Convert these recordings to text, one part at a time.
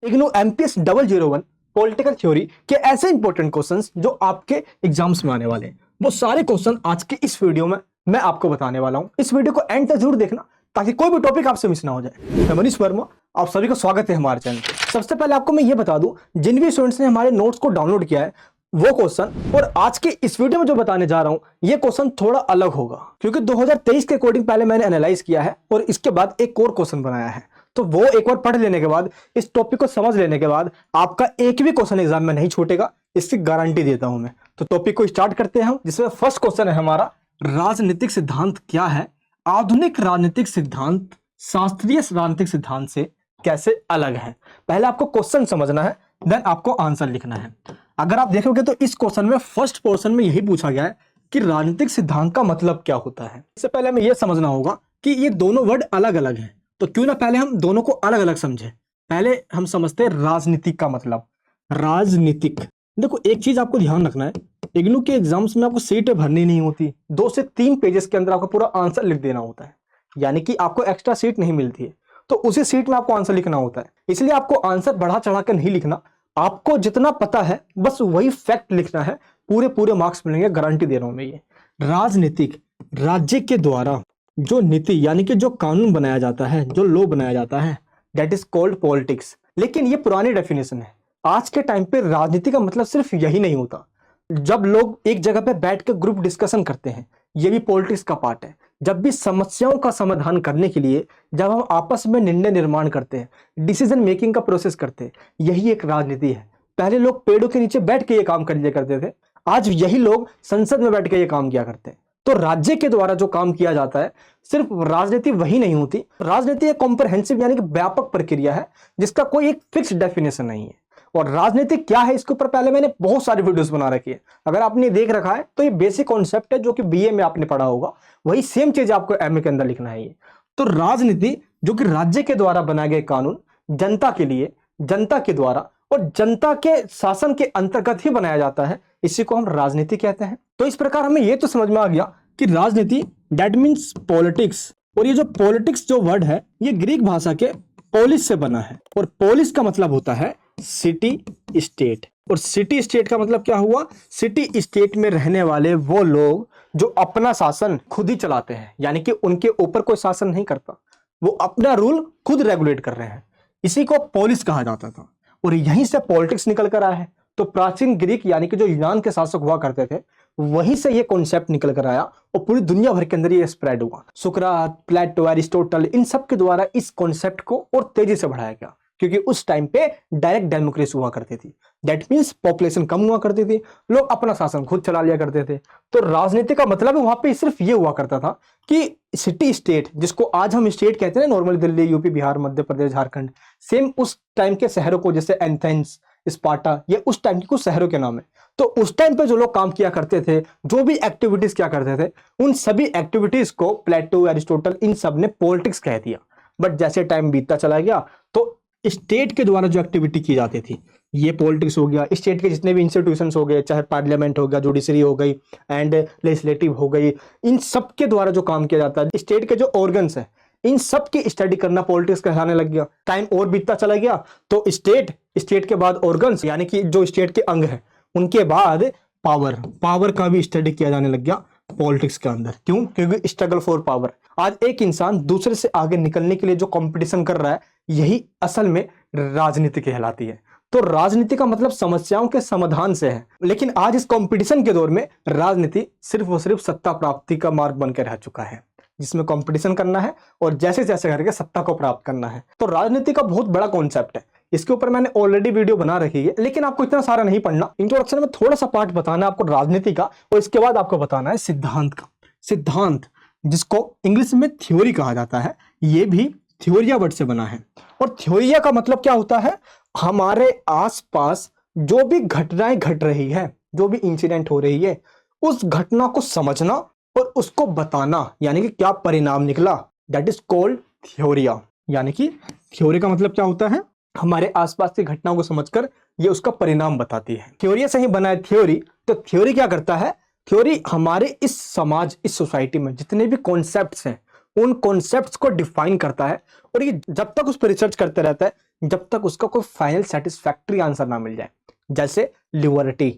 IGNOU MPS 001 political theory के ऐसे important questions जो आपके एग्जाम्स में आने वाले हैं, वो सारे क्वेश्चन आज के इस वीडियो में मैं आपको बताने वाला हूं। इस वीडियो को एंड तक जरूर देखना ताकि कोई भी टॉपिक आपसे मिस ना हो जाए। मैं मनीष वर्मा, आप सभी का स्वागत है हमारे चैनल पे। सबसे पहले आपको मैं ये बता दूं, जिन भी स्टूडेंट्स ने हमारे नोट्स को डाउनलोड किया है वो क्वेश्चन और आज के इस वीडियो में जो बताने जा रहा हूं ये क्वेश्चन थोड़ा अलग होगा, क्योंकि 2023 के अकॉर्डिंग पहले मैंने एनालाइज किया है और इसके बाद एक और क्वेश्चन बनाया है। तो वो एक बार पढ़ लेने के बाद, इस टॉपिक को समझ लेने के बाद आपका एक भी क्वेश्चन एग्जाम में नहीं छूटेगा, इसकी गारंटी देता हूं मैं। तो टॉपिक को स्टार्ट करते हैं, जिसमें फर्स्ट क्वेश्चन है हमारा, राजनीतिक सिद्धांत क्या है? आधुनिक राजनीतिक सिद्धांत शास्त्रीय राजनीतिक सिद्धांत से कैसे अलग है? पहले आपको क्वेश्चन समझना है, देन आपको आंसर लिखना है। अगर आप देखोगे तो इस क्वेश्चन में फर्स्ट पोर्शन में यही पूछा गया है कि राजनीतिक सिद्धांत का मतलब क्या होता है। इससे पहले हमें यह समझना होगा कि ये दोनों वर्ड अलग अलग हैं, तो क्यों ना पहले हम दोनों को अलग अलग समझें। पहले हम समझते हैं राजनीतिक का मतलब। राजनीतिक, देखो एक चीज आपको ध्यान रखना है, इग्नू के एग्जाम्स में आपको सीटें भरनी नहीं होती, 2 से 3 पेजेस के अंदर आपको पूरा आंसर लिख देना होता है, यानी कि आपको एक्स्ट्रा सीट नहीं मिलती है, तो उसी सीट में आपको आंसर लिखना होता है। इसलिए आपको आंसर बढ़ा चढ़ा कर नहीं लिखना, आपको जितना पता है बस वही फैक्ट लिखना है, पूरे मार्क्स मिलेंगे, गारंटी दे रहा हूं मैं ये। राजनीतिक, राज्य के द्वारा जो नीति यानी कि जो कानून बनाया जाता है, जो लॉ बनाया जाता है, दैट इज कॉल्ड पॉलिटिक्स। लेकिन ये पुरानी डेफिनेशन है। आज के टाइम पे राजनीति का मतलब सिर्फ यही नहीं होता। जब लोग एक जगह पे बैठ के ग्रुप डिस्कशन करते हैं, ये भी पॉलिटिक्स का पार्ट है। जब भी समस्याओं का समाधान करने के लिए जब हम आपस में निर्णय निर्माण करते हैं, डिसीजन मेकिंग का प्रोसेस करते हैं, यही एक राजनीति है। पहले लोग पेड़ों के नीचे बैठ के ये काम कर लिया करते थे, आज यही लोग संसद में बैठ के ये काम किया करते हैं। तो राज्य के द्वारा जो काम किया जाता है, सिर्फ राजनीति वही नहीं होती। राजनीति एक कॉम्प्रहेंसिव यानी कि व्यापक प्रक्रिया है, जिसका कोई एक फिक्स डेफिनेशन नहीं है। और राजनीति क्या है, इसके ऊपर पहले मैंने बहुत सारी वीडियोस बना रखी है। अगर आपने देख रखा है तो ये बेसिक कॉन्सेप्ट है, जो कि बीए में आपने पढ़ा होगा, वही सेम चीज आपको एमए के अंदर लिखना है ये। तो राजनीति जो कि राज्य के द्वारा बनाए गए कानून जनता के लिए, जनता के द्वारा और जनता के शासन के अंतर्गत ही बनाया जाता है, इसी को हम राजनीति कहते हैं। तो इस प्रकार हमें यह तो समझ में आ गया कि राजनीति दैट मीन्स पॉलिटिक्स। और ये जो पॉलिटिक्स जो वर्ड है, ये ग्रीक भाषा के पोलिस से बना है, और पोलिस का मतलब होता है सिटी स्टेट। और सिटी स्टेट का मतलब क्या हुआ? सिटी स्टेट में रहने वाले वो लोग जो अपना शासन खुद ही चलाते हैं, यानी कि उनके ऊपर कोई शासन नहीं करता, वो अपना रूल खुद रेगुलेट कर रहे हैं, इसी को पोलिस कहा जाता था। और यहीं से पॉलिटिक्स निकल कर आया है। तो प्राचीन ग्रीक यानी कि जो यूनान के शासक हुआ करते थे, वहीं से ये कॉन्सेप्ट निकल कर आया और पूरी दुनिया भर के अंदर ये स्प्रेड हुआ। सुकरात, प्लेटो, एरिस्टोटल, इन सब के द्वारा इस कॉन्सेप्ट को और तेजी से बढ़ाया गया, क्योंकि उस टाइम पे डायरेक्ट डेमोक्रेसी हुआ करती थी। दैट मीन्स पॉपुलेशन कम हुआ करती थी, लोग अपना शासन खुद चला लिया करते थे। तो राजनीति का मतलब वहां पे सिर्फ ये हुआ करता था कि सिटी स्टेट, जिसको आज हम स्टेट कहते हैं normally, Delhi, UP, Bihar, Madhya Pradesh, Jharkhand, same उस टाइम के शहरों को, जैसे एथेंस, स्पार्टा, ये उस टाइम के कुछ शहरों के नाम है। तो उस टाइम पे जो लोग काम किया करते थे, जो भी एक्टिविटीज किया करते थे, उन सभी एक्टिविटीज को प्लेटो, एरिस्टोटल, इन सब ने पॉलिटिक्स कह दिया। बट जैसे टाइम बीतता चला गया तो स्टेट के द्वारा जो एक्टिविटी की जाती थी, ये पॉलिटिक्स हो गया। स्टेट के जितने भी इंस्टीट्यूशंस हो गए, चाहे पार्लियामेंट हो गया, जुडिशरी हो गई एंड लेजिस्लेटिव हो गई, इन सब के द्वारा जो काम किया जाता है, स्टेट के जो ऑर्गन्स है, इन सब की स्टडी करना पॉलिटिक्स कहलाने लग गया। टाइम और बीतता चला गया तो स्टेट के बाद ऑर्गन्स यानी कि जो स्टेट के अंग है, उनके बाद पावर का भी स्टडी किया जाने लग गया पॉलिटिक्स के अंदर। क्यों? क्योंकि स्ट्रगल फॉर पावर। आज एक इंसान दूसरे से आगे निकलने के लिए जो कंपटीशन कर रहा है, यही असल में राजनीति कहलाती है। तो राजनीति का मतलब समस्याओं के समाधान से है। लेकिन आज इस कंपटीशन के दौर में राजनीति सिर्फ और सिर्फ सत्ता प्राप्ति का मार्ग बनकर रह चुका है, जिसमें कंपटीशन करना है और जैसे जैसे करके सत्ता को प्राप्त करना है। तो राजनीति का बहुत बड़ा कॉन्सेप्ट है, इसके ऊपर मैंने ऑलरेडी वीडियो बना रखी है, लेकिन आपको इतना सारा नहीं पढ़ना। इंट्रोडक्शन में थोड़ा सा पार्ट बताना है आपको राजनीति का, और इसके बाद आपको बताना है सिद्धांत का। सिद्धांत, जिसको इंग्लिश में थ्योरी कहा जाता है, ये भी थ्योरिया वर्ड से बना है। और थ्योरिया का मतलब क्या होता है? हमारे आसपास जो भी घटनाएं घट रही है, जो भी इंसिडेंट हो रही है, उस घटना को समझना और उसको बताना, यानी कि क्या परिणाम निकला, दैट इज कॉल्ड थ्योरिया। यानी कि थ्योरी का मतलब क्या होता है? हमारे आसपास की घटनाओं को समझकर ये उसका परिणाम बताती है। थ्योरी से ही बना है थ्योरी। तो थ्योरी क्या करता है? थ्योरी हमारे इस समाज, इस सोसाइटी में जितने भी कॉन्सेप्ट्स हैं, उन कॉन्सेप्ट्स को डिफाइन करता है, और ये जब तक उस पर रिसर्च करते रहता है जब तक उसका कोई फाइनल सेटिस्फैक्ट्री आंसर ना मिल जाए। जैसे लिबर्टी,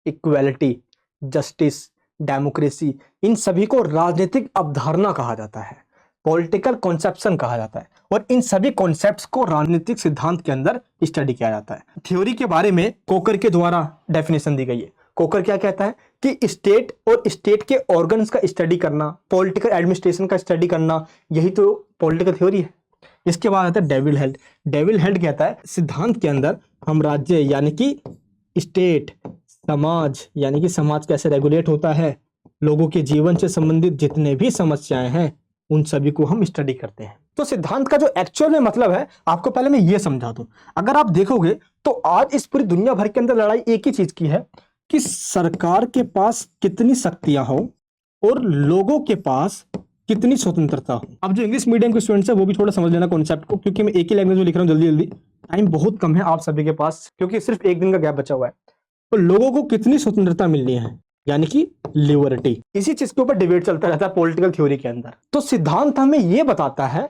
इक्वालिटी, जस्टिस, डेमोक्रेसी, इन सभी को राजनीतिक अवधारणा कहा जाता है, पॉलिटिकल कॉन्सेप्शन कहा जाता है, और इन सभी कॉन्सेप्ट्स को राजनीतिक सिद्धांत के अंदर स्टडी किया जाता है। थ्योरी के बारे में कोकर के द्वारा डेफिनेशन दी गई है। कोकर क्या कहता है कि स्टेट और स्टेट के ऑर्गन्स का स्टडी करना, पॉलिटिकल एडमिनिस्ट्रेशन का स्टडी करना, यही तो पॉलिटिकल थ्योरी है। इसके बाद आता है डेविल हेड। डेविल हेड कहता है सिद्धांत के अंदर हम राज्य यानी कि स्टेट, समाज यानी कि समाज कैसे रेगुलेट होता है, लोगों के जीवन से संबंधित जितने भी समस्याएं हैं उन सभी को हम स्टडी करते हैं। तो सिद्धांत का जो एक्चुअल में मतलब है आपको पहले मैं ये समझा दूं। अगर आप देखोगे तो आज इस पूरी दुनिया भर के अंदर लड़ाई एक ही चीज की है कि सरकार के पास कितनी शक्तियां हो और लोगों के पास कितनी स्वतंत्रता हो। अब जो इंग्लिश मीडियम के स्टूडेंट्स है वो भी थोड़ा समझ लेना कॉन्सेप्ट को, क्योंकि मैं एक ही लैंग्वेज में लिख रहा हूँ जल्दी, टाइम बहुत कम है आप सभी के पास, क्योंकि सिर्फ एक दिन का गैप बचा हुआ है। तो लोगों को कितनी स्वतंत्रता मिलनी है यानी कि लिबर्टी, इसी चीज के ऊपर डिबेट चलता रहता है पॉलिटिकल थ्योरी के अंदर। तो सिद्धांत हमें यह बताता है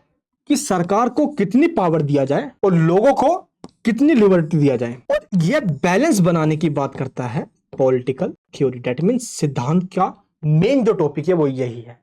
कि सरकार को कितनी पावर दिया जाए और लोगों को कितनी लिबर्टी दिया जाए, और यह बैलेंस बनाने की बात करता है पॉलिटिकल थ्योरी। दैट मीन्स सिद्धांत का मेन जो टॉपिक है वो यही है।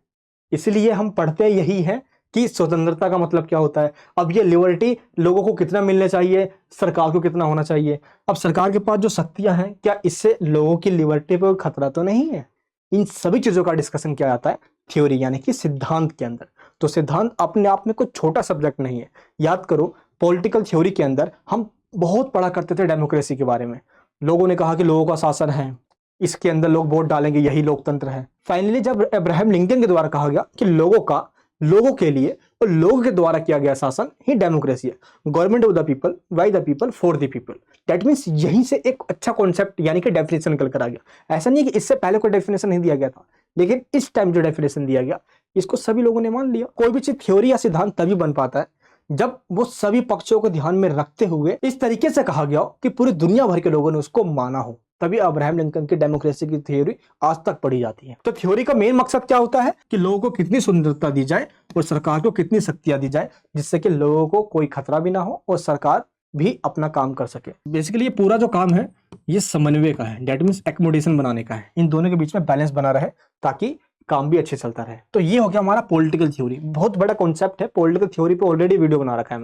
इसलिए हम पढ़ते यही है कि स्वतंत्रता का मतलब क्या होता है। अब ये लिबर्टी लोगों को कितना मिलना चाहिए, सरकार को कितना होना चाहिए। अब सरकार के पास जो शक्तियां हैं क्या इससे लोगों की लिबर्टी पर खतरा तो नहीं है। इन सभी चीजों का डिस्कशन किया जाता है थ्योरी यानी कि सिद्धांत के अंदर। तो सिद्धांत अपने आप में कोई छोटा सब्जेक्ट नहीं है। याद करो पॉलिटिकल थ्योरी के अंदर हम बहुत पढ़ा करते थे डेमोक्रेसी के बारे में। लोगों ने कहा कि लोगों का शासन है, इसके अंदर लोग वोट डालेंगे, यही लोकतंत्र है। फाइनली जब अब्राहम लिंकन के द्वारा कहा गया कि लोगों के लिए और लोगों के द्वारा किया गया शासन ही डेमोक्रेसी है, government of the people, by the people, for the people. That means यहीं से एक अच्छा कॉन्सेप्ट यानी कि डेफिनेशन निकल कर आ गया। ऐसा नहीं है कि इससे पहले कोई डेफिनेशन नहीं दिया गया था, लेकिन इस टाइम जो डेफिनेशन दिया गया इसको सभी लोगों ने मान लिया। कोई भी चीज थ्योरी या सिद्धांत तभी बन पाता है जब वो सभी पक्षों को ध्यान में रखते हुए इस तरीके से कहा गया हो कि पूरी दुनिया भर के लोगों ने उसको माना हो, तभी अब्राहम लिंकन की डेमोक्रेसी की थ्योरी आज तक पढ़ी जाती है। तो थ्योरी का मेन मकसद क्या होता है कि लोगों को कितनी स्वतंत्रता दी जाए और सरकार को कितनी शक्तियां दी जाए, जिससे कि लोगों को कोई खतरा भी ना हो और सरकार भी अपना काम कर सके। बेसिकली ये पूरा जो काम है ये समन्वय का है, डेट मीन्स एकोमोडेशन बनाने का है। इन दोनों के बीच में बैलेंस बना रहे ताकि काम भी अच्छे चलता रहे। तो ये हो गया हमारा पॉलिटिकल थ्योरी। बहुत बड़ा कॉन्सेप्ट है। पॉलिटिकल थ्योरी पे ऑलरेडी वीडियो बना रखा है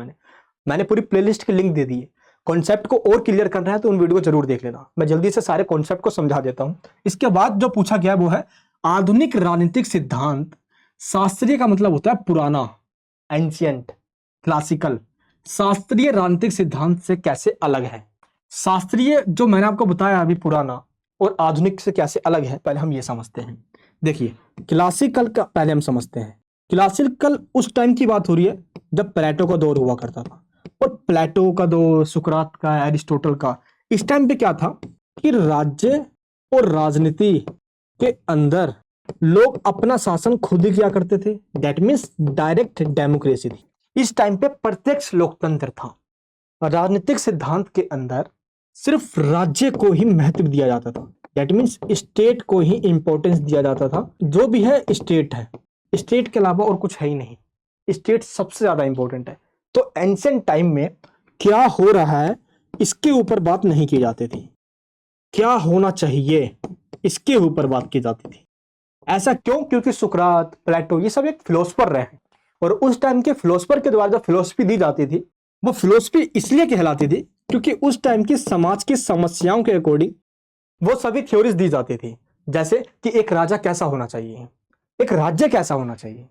मैंने पूरी प्लेलिस्ट की लिंक दे दी है। कॉन्सेप्ट को और क्लियर करना है तो उन वीडियो को जरूर देख लेना। मैं जल्दी से सारे कॉन्सेप्ट को समझा देता हूं। इसके बाद जो पूछा गया वो है आधुनिक राजनीतिक सिद्धांत। शास्त्रीय का मतलब होता है पुराना, एंशियंट, क्लासिकल। शास्त्रीय राजनीतिक सिद्धांत से कैसे अलग है। शास्त्रीय जो मैंने आपको बताया अभी पुराना, और आधुनिक से कैसे अलग है, पहले हम ये समझते हैं। देखिए क्लासिकल का पहले हम समझते हैं। क्लासिकल उस टाइम की बात हो रही है जब प्लेटो का दौर हुआ करता था, और प्लेटो का दौर, सुकरात का, एरिस्टोटल का। इस टाइम पे क्या था कि राज्य और राजनीति के अंदर लोग अपना शासन खुद ही किया करते थे। दैट मीन्स डायरेक्ट डेमोक्रेसी थी। इस टाइम पे प्रत्यक्ष लोकतंत्र था। राजनीतिक सिद्धांत के अंदर सिर्फ राज्य को ही महत्व दिया जाता था। दैट मीन्स स्टेट को ही इंपॉर्टेंस दिया जाता था। जो भी है स्टेट है, स्टेट के अलावा और कुछ है ही नहीं। स्टेट सबसे ज्यादा इंपॉर्टेंट है। तो एंशिएंट टाइम में क्या हो रहा है इसके ऊपर बात नहीं की जाती थी, क्या होना चाहिए इसके ऊपर बात की जाती थी। ऐसा क्यों? क्योंकि सुकरात, प्लेटो ये सब एक फिलोसफर रहे हैं, और उस टाइम के फिलोसफर के द्वारा जो फिलोसफी दी जाती थी वो फिलोसफी इसलिए कहलाती थी क्योंकि उस टाइम की समाज की समस्याओं के अकॉर्डिंग वो सभी थ्योरीज दी जाती थी। जैसे कि एक राजा कैसा होना चाहिए, एक राज्य कैसा होना चाहिए,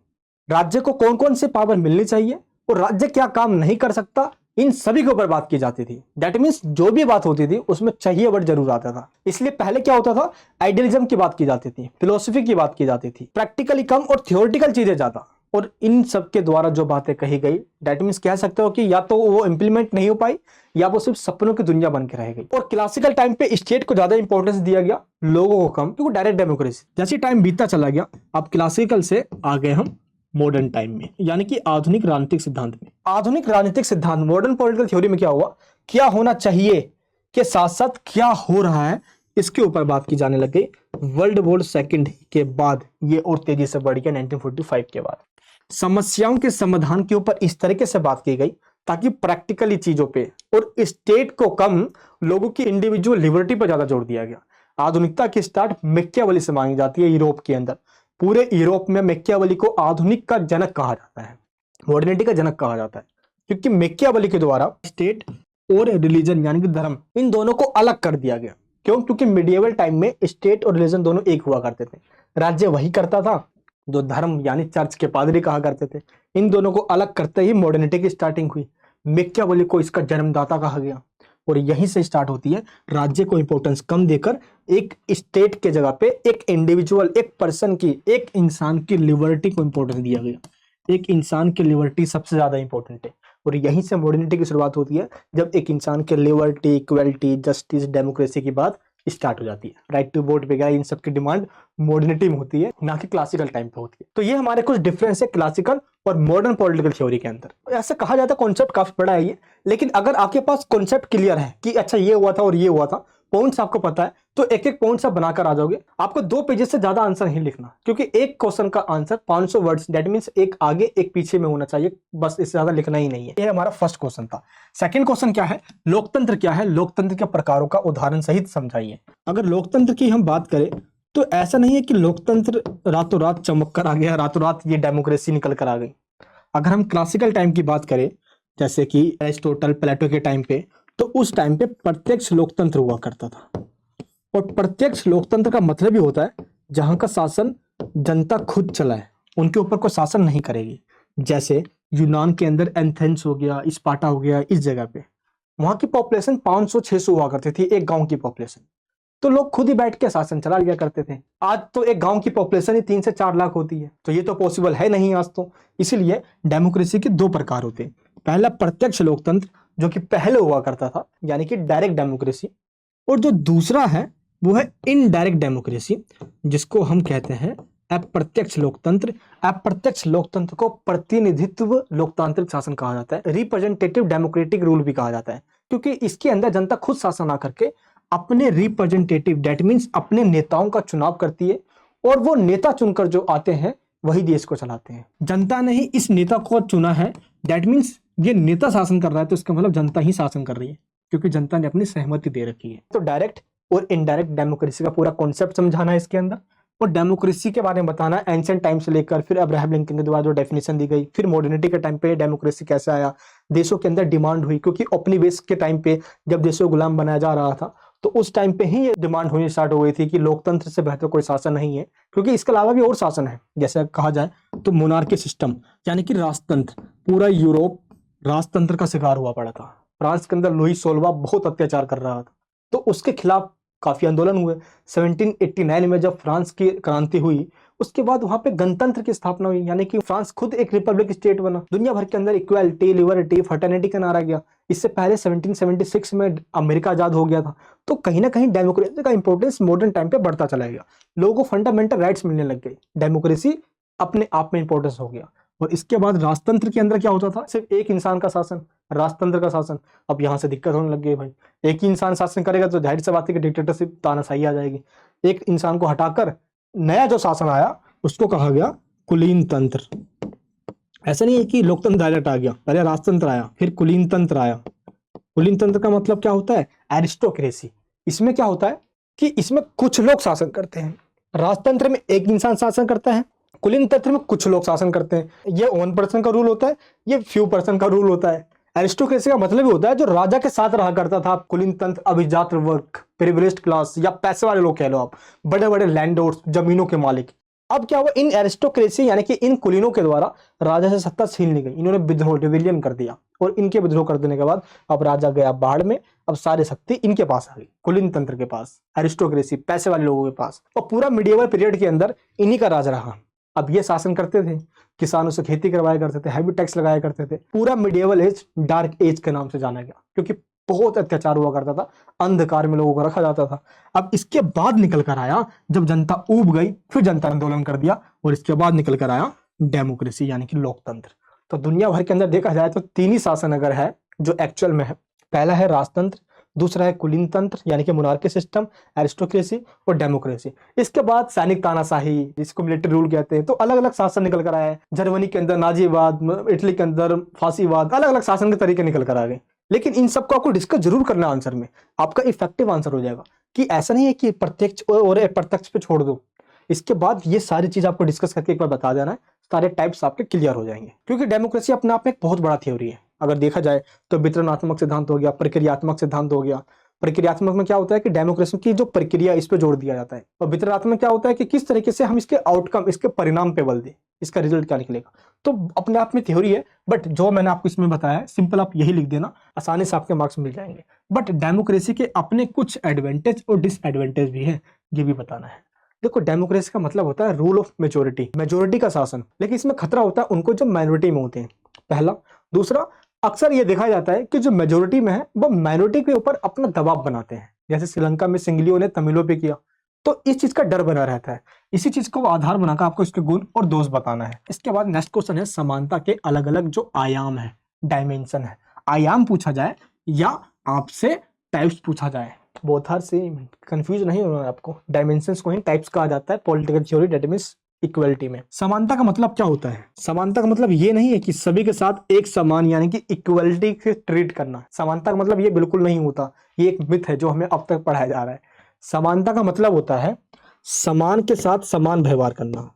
राज्य को कौन कौन से पावर मिलनी चाहिए, और राज्य क्या काम नहीं कर सकता, इन सभी के ऊपर बात की जाती थी। दैट मीन्स जो भी बात होती थी उसमें चाहिए वर्ड जरूर आता था। इसलिए पहले क्या होता था, आइडियलिज्म की बात की जाती थी, फिलोसफी की बात की जाती थी, प्रैक्टिकली कम और थियोरिटिकल चीजें ज्यादा। और इन सब के द्वारा जो बातें कही गई, दैट मीन्स कह सकते हो कि या तो वो इंप्लीमेंट नहीं हो पाई या वो सिर्फ सपनों की दुनिया बन के रह गई। और क्लासिकल टाइम पे स्टेट को ज्यादा इंपॉर्टेंस दिया गया, लोगों को कम, क्योंकि डायरेक्ट डेमोक्रेसी। जैसे टाइम बीतता चला गया, अब क्लासिकल से आ गए हम मॉडर्न टाइम में, यानी कि आधुनिक राजनीतिक सिद्धांत में। आधुनिक राजनीतिक सिद्धांत, मॉडर्न पॉलिटिकल थ्योरी में क्या हुआ, क्या होना चाहिए के साथ साथ क्या हो रहा है इसके ऊपर बात की जाने लग गई। वर्ल्ड वॉर सेकंड के बाद ये और तेजी से बढ़ गया 1945 के बाद। समस्याओं के समाधान के ऊपर इस तरीके से बात की गई ताकि प्रैक्टिकली चीजों पे और स्टेट को कम, लोगों की इंडिविजुअल लिबर्टी पर ज्यादा जोर दिया गया। आधुनिकता की स्टार्ट मैकियावेली से मांगी जाती है यूरोप के अंदर। पूरे यूरोप में मैकियावेली को आधुनिक का जनक कहा जाता है, मॉडर्निटी का जनक कहा जाता है, क्योंकि मैकियावेली के द्वारा स्टेट और रिलीजन यानी कि धर्म, इन दोनों को अलग कर दिया गया। क्यों? क्योंकि मिडिएवल टाइम में स्टेट और रिलीजन दोनों एक हुआ करते थे, राज्य वही करता था जो धर्म यानी चर्च के पादरी कहा करते थे। इन दोनों को अलग करते ही मॉडर्निटी की स्टार्टिंग हुई। मैकियावेली को इसका जन्मदाता कहा गया और यहीं से स्टार्ट होती है राज्य को इंपॉर्टेंस कम देकर एक स्टेट के जगह पे एक इंडिविजुअल, एक पर्सन की, एक इंसान की लिबर्टी को इंपॉर्टेंस दिया गया। एक इंसान की लिबर्टी सबसे ज्यादा इंपॉर्टेंट है और यहीं से मॉडर्निटी की शुरुआत होती है, जब एक इंसान के लिबर्टी, इक्वलिटी, जस्टिस, डेमोक्रेसी की बात स्टार्ट हो जाती है। राइट टू वोट वगैरह इन सब की डिमांड मॉडर्निटी में होती है, ना कि क्लासिकल टाइम पे होती है। तो ये हमारे कुछ डिफरेंस है क्लासिकल और मॉडर्न पॉलिटिकल थ्योरी के अंदर। ऐसे कहा जाता है कॉन्सेप्ट काफी बड़ा है ये, लेकिन अगर आपके पास कॉन्सेप्ट क्लियर है कि अच्छा ये हुआ था और ये हुआ था, पॉइंट्स आपको पता है, तो एक एक पॉइंट्स आप बनाकर आ जाओगे। आपको 2 पेजेस से ज्यादा आंसर नहीं लिखना, क्योंकि एक क्वेश्चन का आंसर 500 वर्ड्स, दैट मींस एक आगे एक पीछे में होना चाहिए, बस इससे ज्यादा लिखना ही नहीं है। ये हमारा फर्स्ट क्वेश्चन था। सेकंड क्वेश्चन क्या है? लोकतंत्र क्या है? लोकतंत्र के प्रकारों का उदाहरण सहित समझाइए। अगर लोकतंत्र की हम बात करें तो ऐसा नहीं है कि लोकतंत्र रातों रात चमक कर आ गया, रातों रात ये डेमोक्रेसी निकल कर आ गई। अगर हम क्लासिकल टाइम की बात करें, जैसे कि एरिस्टोटल, प्लेटो के टाइम पे, तो उस टाइम पे प्रत्यक्ष लोकतंत्र हुआ करता था। और प्रत्यक्ष लोकतंत्र का मतलब ही होता है जहां का शासन जनता खुद चलाए, उनके ऊपर कोई शासन नहीं करेगी। जैसे यूनान के अंदर एथेंस हो गया, स्पार्टा हो गया, इस जगह पे वहां की पॉपुलेशन 500-600 हुआ करती थी, एक गांव की पॉपुलेशन। तो लोग खुद ही बैठ के शासन चला लिया करते थे। आज तो एक गांव की पॉपुलेशन ही 3 से 4 लाख होती है, तो ये तो पॉसिबल है नहीं आज तो। इसीलिए डेमोक्रेसी के 2 प्रकार होते हैं। पहला प्रत्यक्ष लोकतंत्र, जो कि पहले हुआ करता था, यानी कि डायरेक्ट डेमोक्रेसी, और जो दूसरा है वो है इनडायरेक्ट डेमोक्रेसी, जिसको हम कहते हैं अप्रत्यक्ष लोकतंत्र। अप्रत्यक्ष लोकतंत्र को प्रतिनिधित्व लोकतांत्रिक शासन कहा जाता है, रिप्रेजेंटेटिव डेमोक्रेटिक रूल भी कहा जाता है, क्योंकि इसके अंदर जनता खुद शासन ना करके अपने रिप्रेजेंटेटिव, दैट मीन्स अपने नेताओं का चुनाव करती है, और वो नेता चुनकर जो आते हैं वही देश को चलाते हैं। जनता ने ही इस नेता को चुना है, दैट मीन्स ये नेता शासन कर रहा है, तो इसका मतलब जनता ही शासन कर रही है, क्योंकि जनता ने अपनी सहमति दे रखी है। तो डायरेक्ट और इनडायरेक्ट डेमोक्रेसी का पूरा कॉन्सेप्ट समझाना है इसके अंदर, और डेमोक्रेसी के बारे में बताना है एंशिएंट टाइम से लेकर, फिर अब्राहम लिंकन के द्वारा जो डेफिनेशन दी गई, फिर मॉडर्निटी के टाइम पे डेमोक्रेसी कैसे आया, देशों के अंदर डिमांड हुई, क्योंकि औपनिवेशिक के टाइम पे जब देशों को गुलाम बनाया जा रहा था, तो उस टाइम पे ही ये डिमांड होनी स्टार्ट हो गई थी कि लोकतंत्र से बेहतर कोई शासन नहीं है, क्योंकि इसके अलावा भी और शासन है। जैसे कहा जाए तो मोनार्की सिस्टम, यानी कि राजतंत्र। पूरा यूरोप राजतंत्र का शिकार हुआ पड़ा था। फ्रांस के अंदर लुई 16वां बहुत अत्याचार कर रहा था, तो उसके खिलाफ काफी आंदोलन हुए। 1789 में जब फ्रांस की क्रांति हुई, उसके बाद वहां पे गणतंत्र की स्थापना हुई, यानी कि फ्रांस खुद एक रिपब्लिक स्टेट बना। दुनिया भर के अंदर इक्वालिटी, लिबर्टी, फर्टर्निटी का नारा गया। इससे पहले 1776 में अमेरिका आजाद हो गया था। तो कहीं ना कहीं डेमोक्रेसी का इंपॉर्टेंस मॉडर्न टाइम पे बढ़ता चला गया, लोगों को फंडामेंटल राइट्स मिलने लग गए, डेमोक्रेसी अपने आप में इंपॉर्टेंस हो गया। और इसके बाद राजतंत्र के अंदर क्या होता था? सिर्फ एक इंसान का शासन, राजतंत्र का शासन। अब यहाँ से दिक्कत होने लग गई भाई, एक ही इंसान शासन करेगा तो जाहिर सी बात है कि डिक्टेटरशिप, तानाशाही आ जाएगी। एक इंसान को हटाकर नया जो शासन आया उसको कहा गया कुलीन तंत्र। ऐसा नहीं है कि लोकतंत्र डायरेक्ट आ गया, पहले राजतंत्र आया फिर कुलीन तंत्र आया। कुलीन तंत्र का मतलब क्या होता है? एरिस्टोक्रेसी। इसमें क्या होता है कि इसमें कुछ लोग शासन करते हैं। राजतंत्र में एक इंसान शासन करता है, कुलीन तंत्र में कुछ लोग शासन करते हैं। ये 1% का रूल होता है, ये फ्यू % का रूल होता है। एरिस्टोक्रेसी का मतलब ही होता है जो राजा के साथ रहा करता था। कुलीन तंत्र अभिजात वर्ग, प्रिविलेज्ड क्लास या पैसे वाले लोग कह लो आप, बड़े बड़े लैंडलॉर्ड्स, जमीनों के मालिक। अब क्या हुआ? इन एरिस्टोक्रेसी यानी कि इन कुलीनों के द्वारा राजा से सत्ता छीन ली गई। इन्होंने विद्रोह, रिविलियन कर दिया, और इनके विद्रोह कर देने के बाद अब राजा गया बाढ़ में। अब सारी शक्ति इनके पास आ गई, कुलीन तंत्र के पास, एरिस्टोक्रेसी, पैसे वाले लोगों के पास। और पूरा मिडिएवल पीरियड के अंदर इन्हीं का राज रहा। अब ये शासन करते थे, किसानों से खेती करवाया करते थे, हैवी टैक्स लगाया करते थे। पूरा मिडिएवल एज डार्क एज के नाम से जाना गया, क्योंकि बहुत अत्याचार हुआ करता था, अंधकार में लोगों को रखा जाता था। अब इसके बाद निकल कर आया, जब जनता ऊब गई, फिर जनता ने आंदोलन कर दिया, और इसके बाद निकल कर आया डेमोक्रेसी यानी कि लोकतंत्र। तो दुनिया भर के अंदर देखा जाए तो 3 ही शासन अगर है जो एक्चुअल में है। पहला है राजतंत्र, दूसरा है कुलीन तंत्र यानी कि मोनार्की सिस्टम, एरिस्टोक्रेसी और डेमोक्रेसी। इसके बाद सैनिक तानाशाही जिसको मिलिट्री रूल कहते हैं। तो अलग अलग शासन निकल कर आए हैं। जर्मनी के अंदर नाजीवाद, इटली के अंदर फांसीवाद, अलग अलग शासन के तरीके निकल कर आ गए। लेकिन इन सबको आपको डिस्कस जरूर करना आंसर में, आपका इफेक्टिव आंसर हो जाएगा। कि ऐसा नहीं है कि प्रत्यक्ष और अप्रत्यक्ष पे छोड़ दो। इसके बाद ये सारी चीज आपको डिस्कस करके एक बार बता देना है, सारे टाइप्स आपके क्लियर हो जाएंगे। क्योंकि डेमोक्रेसी अपने आप में एक बहुत बड़ा थ्योरी है। अगर देखा जाए तो वितरणात्मक सिद्धांत हो गया, प्रक्रियात्मक सिद्धांत हो गया। प्रक्रियात्मक में क्या होता है कि डेमोक्रेसी की जो प्रक्रिया इस पे जोड़ दिया जाता है, और वितरणात्मक क्या होता है कि किस तरीके से हम इसके आउटकम, इसके परिणाम पे बल दें, इसका रिजल्ट क्या निकलेगा। तो अपने आप में थ्योरी है, बट जो मैंने आपको इसमें बताया है सिंपल आप यही लिख देना, आसानी से आपके मार्क्स मिल जाएंगे। बट डेमोक्रेसी के अपने कुछ एडवांटेज और डिसएडवांटेज भी है, ये भी बताना है। देखो, डेमोक्रेसी का मतलब होता है रूल ऑफ मेजोरिटी, मेजोरिटी का शासन। लेकिन इसमें खतरा होता है उनको जो माइनॉरिटी में होते हैं, पहला। दूसरा, अक्सर ये देखा जाता है कि जो मेजोरिटी में है वो माइनॉरिटी के ऊपर अपना दबाव बनाते हैं। जैसे श्रीलंका में सिंगलियों ने तमिलों पे किया, तो इस चीज का डर बना रहता है। इसी चीज को आधार बनाकर आपको इसके गुण और दोष बताना है। इसके बाद नेक्स्ट क्वेश्चन है समानता के अलग अलग जो आयाम है, डायमेंशन है। आयाम पूछा जाए या आपसे टाइप्स पूछा जाए, बोथ आर सेम, कंफ्यूज नहीं होना है आपको। डायमेंशंस को ही टाइप्स कहा जाता है political theory, that means equality में। समानता का मतलब क्या होता है? समानता का मतलब ये नहीं है कि सभी के साथ एक समान यानी कि इक्वलिटी से ट्रीट करना। समानता का मतलब ये बिल्कुल नहीं होता, ये एक मिथ है जो हमें अब तक पढ़ाया जा रहा है। समानता का मतलब होता है समान के साथ समान व्यवहार करना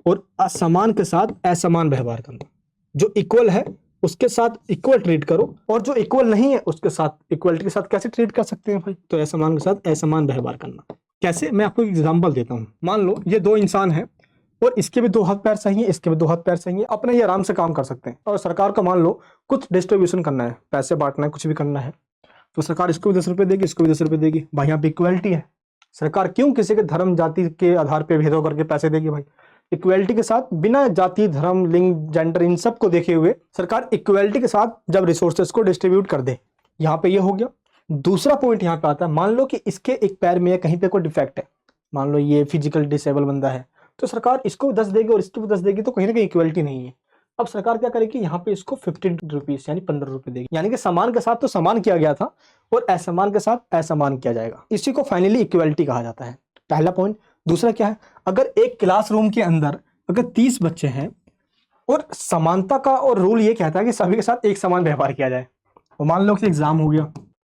और असमान के साथ असमान व्यवहार करना। जो इक्वल है उसके साथ इक्वल ट्रीट करो, और जो इक्वल नहीं है उसके साथ इक्वलिटी के साथ कैसे ट्रीट कर सकते हैं भाई? तो असमान के साथ असमान व्यवहार करना। कैसे? मैं आपको एक एग्जांपल देता हूँ। मान लो ये दो इंसान हैं और इसके भी दो हाथ पैर सही है, इसके भी दो हाथ पैर सही है, अपने ये आराम से काम कर सकते हैं। और सरकार का मान लो कुछ डिस्ट्रीब्यूशन करना है, पैसे बांटना है, कुछ भी करना है, तो सरकार इसको भी 10 रुपए देगी, इसको भी 10 रुपए देगी। भाई यहाँ पे इक्वलिटी है। सरकार क्यों किसी के धर्म जाति के आधार पर भेदभाव करके पैसे देगी भाई? इक्वलिटी के साथ, बिना जाति, धर्म, लिंग, जेंडर इन सब को देखे हुए सरकार इक्वलिटी के साथ जब रिसोर्सेज को डिस्ट्रीब्यूट कर दे, यहाँ पे ये हो गया। दूसरा पॉइंट यहाँ पे आता है, मान लो कि इसके एक पैर में या कहीं पे कोई डिफेक्ट है, मान लो ये फिजिकल डिसेबल बंदा है, तो सरकार इसको 10 देगी और इसको भी 10 देगी, तो कहीं ना कहीं इक्वलिटी नहीं है। अब सरकार क्या करेगी, यहाँ पे इसको 15 रुपीज यानी 15 रुपए देगी। यानी कि समान के साथ तो समान किया गया था और असमान के साथ असमान किया जाएगा। इसी को फाइनली इक्वलिटी कहा जाता है, पहला पॉइंट। दूसरा क्या है, अगर एक क्लासरूम के अंदर अगर 30 बच्चे हैं और समानता का और रूल ये कहता है कि सभी के साथ एक समान व्यवहार किया जाए, और मान लो कि एग्जाम हो गया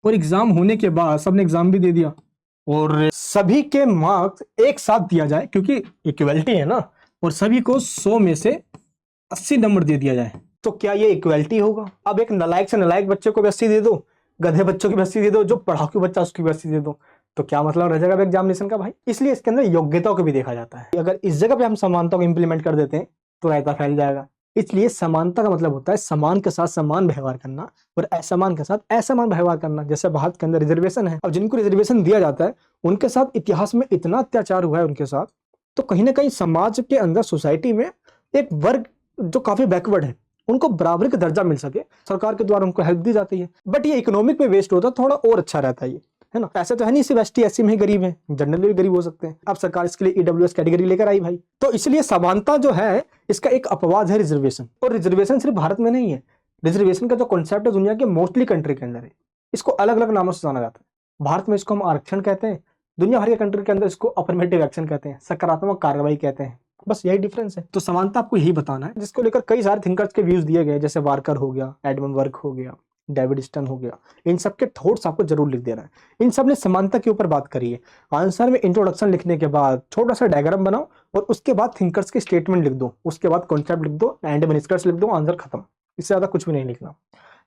और एग्जाम होने के बाद सबने एग्जाम भी दे दिया और सभी के मार्क्स एक साथ दिया जाए, क्योंकि इक्वलिटी है ना, और सभी को 100 में से 80 नंबर दे दिया जाए, तो क्या ये इक्वलिटी होगा? अब एक नालायक से नालायक बच्चे को भी 80 दे दो, गधे बच्चों की भी 80 दे दो, जो पढ़ाकू बच्चा उसकी भी 80 दे दो, तो क्या मतलब रह जाएगा एग्जामिनेशन का भाई? इसलिए इसके अंदर योग्यता को भी देखा जाता है। अगर इस जगह पे हम समानता को इंप्लीमेंट कर देते हैं तो रायता फैल जाएगा। इसलिए समानता का मतलब होता है समान के साथ समान व्यवहार करना और असमान के साथ असमान व्यवहार करना। जैसे भारत के अंदर रिजर्वेशन है, अब जिनको रिजर्वेशन दिया जाता है उनके साथ इतिहास में इतना अत्याचार हुआ है उनके साथ, तो कहीं ना कहीं समाज के अंदर, सोसाइटी में एक वर्ग जो काफी बैकवर्ड है, उनको बराबरी का दर्जा मिल सके, सरकार के द्वारा उनको हेल्प दी जाती है। बट ये इकोनॉमिक में वेस्ट होता है, थोड़ा और अच्छा रहता है ये, है ना। ऐसे तो है नहीं सिर्फ एसटी एससी में ही गरीब है, जनरल भी गरीब हो सकते हैं। अब सरकार इसके लिए ईडब्ल्यूएस कैटेगरी लेकर आई भाई। तो इसलिए समानता जो है इसका एक अपवाद है रिजर्वेशन। और रिजर्वेशन सिर्फ भारत में नहीं है, रिजर्वेशन का जो कॉन्सेप्ट है दुनिया के मोस्टली कंट्री के अंदर है। इसको अलग अलग नामों से जाना जाता है। भारत में इसको हम आरक्षण कहते हैं, दुनिया भर के कंट्री के अंदर इसको अफर्मेटिव एक्शन कहते हैं, सकारात्मक कार्रवाई कहते हैं। बस यही डिफरेंस है। तो समानता आपको यही बताना है, जिसको लेकर कई सारे थिंकर्स के व्यूज दिए गए, जैसे वार्कर हो गया, एडमंड वर्क हो गया, डेविड स्टन हो गया। इन सब के थॉट्स आपको जरूर लिख देना है। इन सब ने समानता के ऊपर बात करी है। आंसर में इंट्रोडक्शन लिखने के बाद छोटा सा डायग्राम बनाओ और उसके बाद थिंकर्स के स्टेटमेंट लिख दो, उसके बाद कॉन्सेप्ट लिख दो, एंड में निष्कर्ष लिख दो, आंसर खत्म। इससे ज्यादा कुछ भी नहीं लिखना।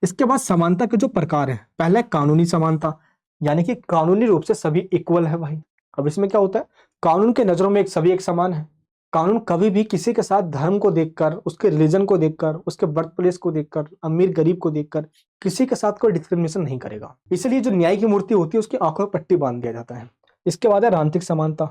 इसके बाद समानता के जो प्रकार है, पहला है कानूनी समानता, यानी कि कानूनी रूप से सभी इक्वल है भाई। अब इसमें क्या होता है, कानून के नजरों में सभी एक समान है। कानून कभी भी किसी के साथ धर्म को देखकर, उसके रिलीजन को देखकर, उसके बर्थ प्लेस को देखकर, अमीर गरीब को देखकर किसी के साथ कोई डिस्क्रिमिनेशन नहीं करेगा। इसलिए जो न्याय की मूर्ति होती है उसकी आंखों में पट्टी बांध दिया जाता है। इसके बाद है राजनीतिक समानता,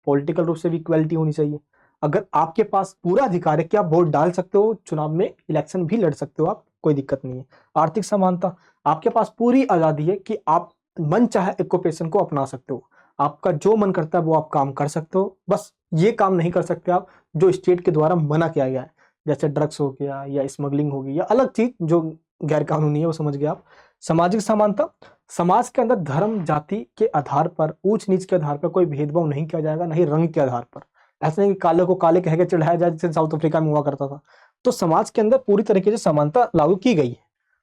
पॉलिटिकल रूप से भी इक्वलिटी होनी चाहिए। अगर आपके पास पूरा अधिकार है कि आप वोट डाल सकते हो, चुनाव में इलेक्शन भी लड़ सकते हो आप, कोई दिक्कत नहीं है। आर्थिक समानता, आपके पास पूरी आजादी है कि आप मन चाहे ऑक्यूपेशन को अपना सकते हो, आपका जो मन करता है वो आप काम कर सकते हो। बस ये काम नहीं कर सकते आप जो स्टेट के द्वारा मना किया गया है, जैसे ड्रग्स हो गया या स्मगलिंग हो गई या अलग चीज जो गैर कानूनी है, वो समझ गए आप। सामाजिक समानता, समाज के अंदर धर्म जाति के आधार पर, ऊंच नीच के आधार पर कोई भेदभाव नहीं किया जाएगा, नहीं रंग के आधार पर। ऐसा नहीं कि काले को काले कह के चढ़ाया जाए जैसे साउथ अफ्रीका में हुआ करता था। तो समाज के अंदर पूरी तरीके से समानता लागू की गई है।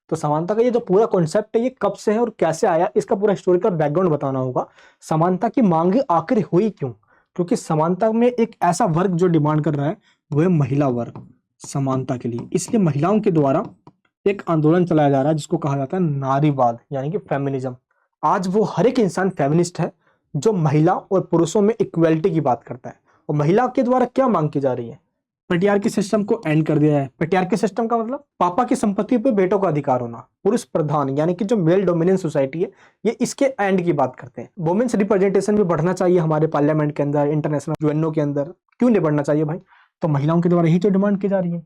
तो समानता का ये जो पूरा कॉन्सेप्ट है ये कब से है और कैसे आया, इसका पूरा हिस्टोरिकल बैकग्राउंड बताना होगा। समानता की मांग आखिर हुई क्यों? क्योंकि समानता में एक ऐसा वर्ग जो डिमांड कर रहा है वो है महिला वर्ग समानता के लिए। इसलिए महिलाओं के द्वारा एक आंदोलन चलाया जा रहा है जिसको कहा जाता है नारीवाद, यानी कि फेमिनिज्म। आज वो हर एक इंसान फेमिनिस्ट है जो महिला और पुरुषों में इक्वलिटी की बात करता है। और महिला के द्वारा क्या मांग की जा रही है? पेट्रियार्की सिस्टम को एंड कर दिया है। पेट्रियार्की सिस्टम का मतलब पापा की संपत्ति पे बेटों का अधिकार होना, पुरुष प्रधान, यानी कि जो मेल डोमिनेंस सोसाइटी है, ये इसके एंड की बात करते हैं। वुमेन्स रिप्रेजेंटेशन भी बढ़ना चाहिए हमारे पार्लियामेंट के अंदर, इंटरनेशनल यूएनओ के अंदर। क्यों नहीं बढ़ना चाहिए भाई? तो महिलाओं के द्वारा यही तो डिमांड की जा रही है।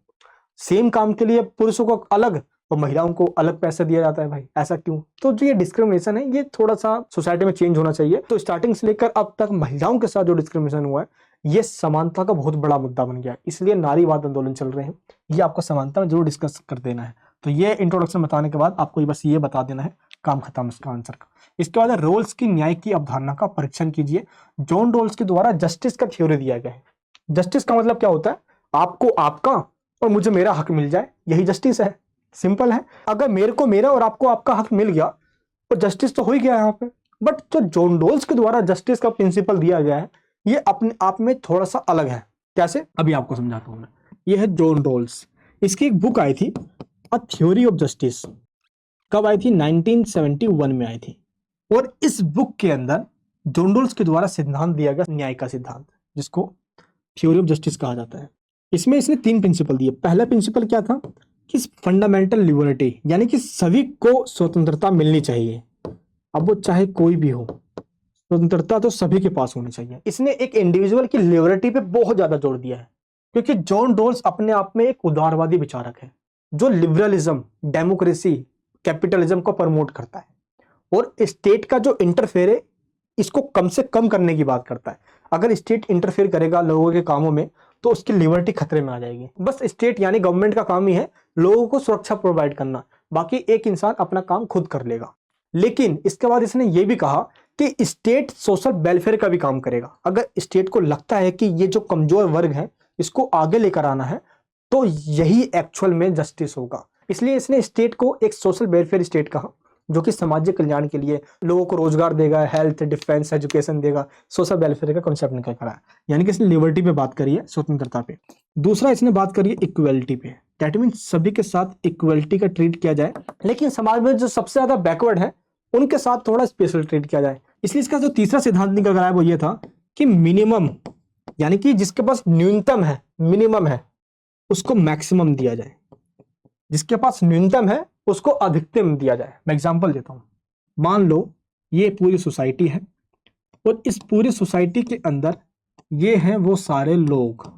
सेम काम के लिए पुरुषों को अलग और महिलाओं को अलग पैसा दिया जाता है भाई, ऐसा क्यों? तो जो ये डिस्क्रिमिनेशन है ये थोड़ा सा सोसाइटी में चेंज होना चाहिए। तो स्टार्टिंग से लेकर अब तक महिलाओं के साथ जो डिस्क्रिमिनेशन हुआ है ये समानता का बहुत बड़ा मुद्दा बन गया, इसलिए नारीवाद आंदोलन चल रहे हैं। ये आपको समानता में जरूर डिस्कस कर देना है। तो ये इंट्रोडक्शन बताने के बाद आपको बस ये बता देना है, काम खत्म इसका आंसर का। इसके बाद रोल्स की न्याय की अवधारणा का परीक्षण कीजिए। जॉन रोल्स के द्वारा जस्टिस का थ्योरी दिया गया है। जस्टिस का मतलब क्या होता है? आपको आपका और मुझे मेरा हक मिल जाए, यही जस्टिस है। सिंपल है। अगर मेरे को मेरा और आपको आपका हक मिल गया तो जस्टिस तो हो ही गया यहाँ पे। बट जो जॉन रोल्स के द्वारा जस्टिस का प्रिंसिपल दिया गया है ये अपने आप में थोड़ा सा अलग है। कैसे? अभी आपको समझाता हूं मैं। ये है जॉन रोल्स। इसकी एक बुक आई थी, अ थ्योरी ऑफ जस्टिस। कब आई थी? 1971 में आई थी। और इस बुक के अंदर जॉन रोल्स के द्वारा सिद्धांत दिया गया, न्याय का सिद्धांत, जिसको थ्योरी ऑफ जस्टिस कहा जाता है। इसमें इसने 3 प्रिंसिपल दिए। पहला प्रिंसिपल क्या था कि फंडामेंटल लिबर्टी, यानी कि सभी को स्वतंत्रता मिलनी चाहिए। अब वो चाहे कोई भी हो, स्वतंत्रता तो सभी के पास होनी चाहिए। इसने एक इंडिविजुअल की लिबर्टी पे बहुत ज्यादा जोर दिया है, क्योंकि जॉन रोल्स अपने आप में एक उदारवादी विचारक है जो लिबरलिज्म, डेमोक्रेसी, कैपिटलिज्म को प्रमोट करता है और स्टेट का जो इंटरफेयर है इसको कम से कम करने की बात करता है। अगर स्टेट इंटरफेयर करेगा लोगों के कामों में तो उसकी लिबर्टी खतरे में आ जाएगी। बस स्टेट यानी गवर्नमेंट का काम ही है लोगों को सुरक्षा प्रोवाइड करना, बाकी एक इंसान अपना काम खुद कर लेगा। लेकिन इसके बाद इसने ये भी कहा कि स्टेट सोशल वेलफेयर का भी काम करेगा। अगर स्टेट को लगता है कि ये जो कमजोर वर्ग है इसको आगे लेकर आना है तो यही एक्चुअल में जस्टिस होगा। इसलिए इसने स्टेट को एक सोशल वेलफेयर स्टेट कहा, जो कि सामाजिक कल्याण के लिए लोगों को रोजगार देगा, हेल्थ, डिफेंस, एजुकेशन देगा, सोशल वेलफेयर का कॉन्सेप्ट निकल कर आया। यानी कि इसने लिबर्टी पे बात करी है, स्वतंत्रता पे। दूसरा इसने बात करी है इक्वलिटी पे, दैट मीन सभी के साथ इक्वलिटी का ट्रीट किया जाए, लेकिन समाज में जो सबसे ज्यादा बैकवर्ड है उनके साथ थोड़ा स्पेशल ट्रीट किया जाए। इसलिए इसका जो तीसरा सिद्धांत निकल कर आया वो ये था कि मिनिमम, यानी कि जिसके पास न्यूनतम है, मिनिमम है, उसको मैक्सिमम दिया जाए, जिसके पास न्यूनतम है उसको अधिकतम दिया जाए। मैं एग्जांपल देता हूं। मान लो ये पूरी सोसाइटी है और इस पूरी सोसाइटी के अंदर ये हैं वो सारे लोग,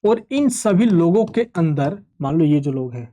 और इन सभी लोगों के अंदर मान लो ये जो लोग हैं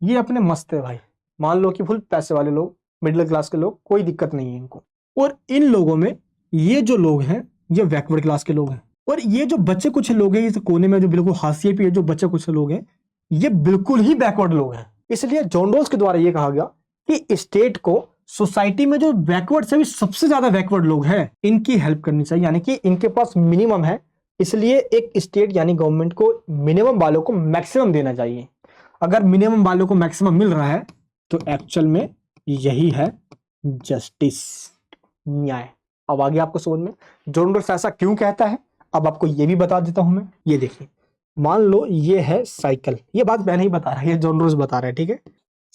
ये अपने मस्त है भाई। मान लो कि फुल पैसे वाले लोग, मिडिल क्लास के लोग, कोई दिक्कत नहीं है इनको। और इन लोगों में ये जो लोग हैं ये बैकवर्ड क्लास के लोग हैं, और ये जो बच्चे कुछ लोग हैं इस कोने में जो बिल्कुल हाशिए पे जो बच्चे कुछ लोग हैं ये बिल्कुल ही बैकवर्ड लोग हैं। इसलिए जॉन रोल्स के द्वारा ये कहा गया कि स्टेट को सोसाइटी में जो बैकवर्ड से भी सबसे ज्यादा बैकवर्ड लोग हैं इनकी हेल्प करनी चाहिए, यानी कि इनके पास मिनिमम है, इसलिए एक स्टेट यानी गवर्नमेंट को मिनिमम वालों को मैक्सिमम देना चाहिए। अगर मिनिमम वालों को मैक्सिमम मिल रहा है तो एक्चुअल में यही है जस्टिस, न्याय। अब आगे आपको समझ में जॉन रोल्स ऐसा क्यों कहता है, अब आपको ये भी बता देता हूं मैं। ये देखिए, मान लो ये है साइकिल, ये बात मैं नहीं बता रहा, ये जॉन रोल्स बता रहा है, ठीक है।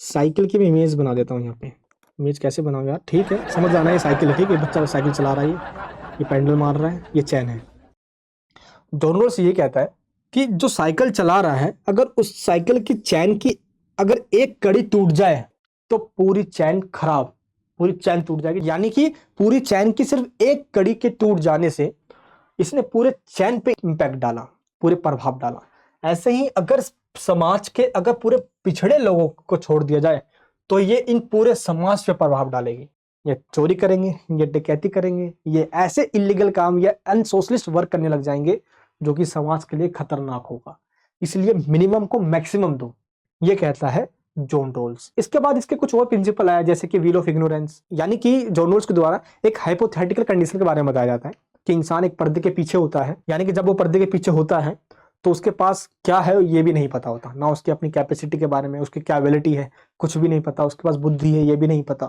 साइकिल की मैं इमेज बना देता हूँ यहाँ पे। इमेज कैसे बनाऊं यार? ठीक है, समझ आना, ये साइकिल है, ठीक है, बच्चा साइकिल चला रहा है, ये पेंडल मार रहा है, ये चैन है। जॉन रोल्स ये कहता है कि जो साइकिल चला रहा है अगर उस साइकिल की चैन की अगर एक कड़ी टूट जाए तो पूरी चैन खराब, पूरी चैन टूट जाएगी। यानी कि पूरी चैन की सिर्फ एक कड़ी के टूट जाने से इसने पूरे चैन पे इंपैक्ट डाला, पूरे प्रभाव डाला। ऐसे ही अगर समाज के अगर पूरे पिछड़े लोगों को छोड़ दिया जाए तो ये इन पूरे समाज पे प्रभाव डालेगी। ये चोरी करेंगे, ये डकैती करेंगे, ये ऐसे इलीगल काम या अनसोशलिस्ट वर्क करने लग जाएंगे जो कि समाज के लिए खतरनाक होगा। इसलिए मिनिमम को मैक्सिमम दो, ये कहता है जॉन रोल्स। इसके बाद इसके कुछ और प्रिंसिपल आया, जैसे कि व्हील ऑफ इग्नोरेंस, यानी कि जॉन रोल्स के द्वारा एक हाइपोथेटिकल कंडीशन के बारे में बताया जाता है कि इंसान एक पर्दे के पीछे होता है, यानी कि जब वो पर्दे के पीछे होता है तो उसके पास क्या है ये भी नहीं पता होता, ना उसकी अपनी कैपेसिटी के बारे में, उसकी क्या एबिलिटी है कुछ भी नहीं पता, उसके पास बुद्धि है ये भी नहीं पता,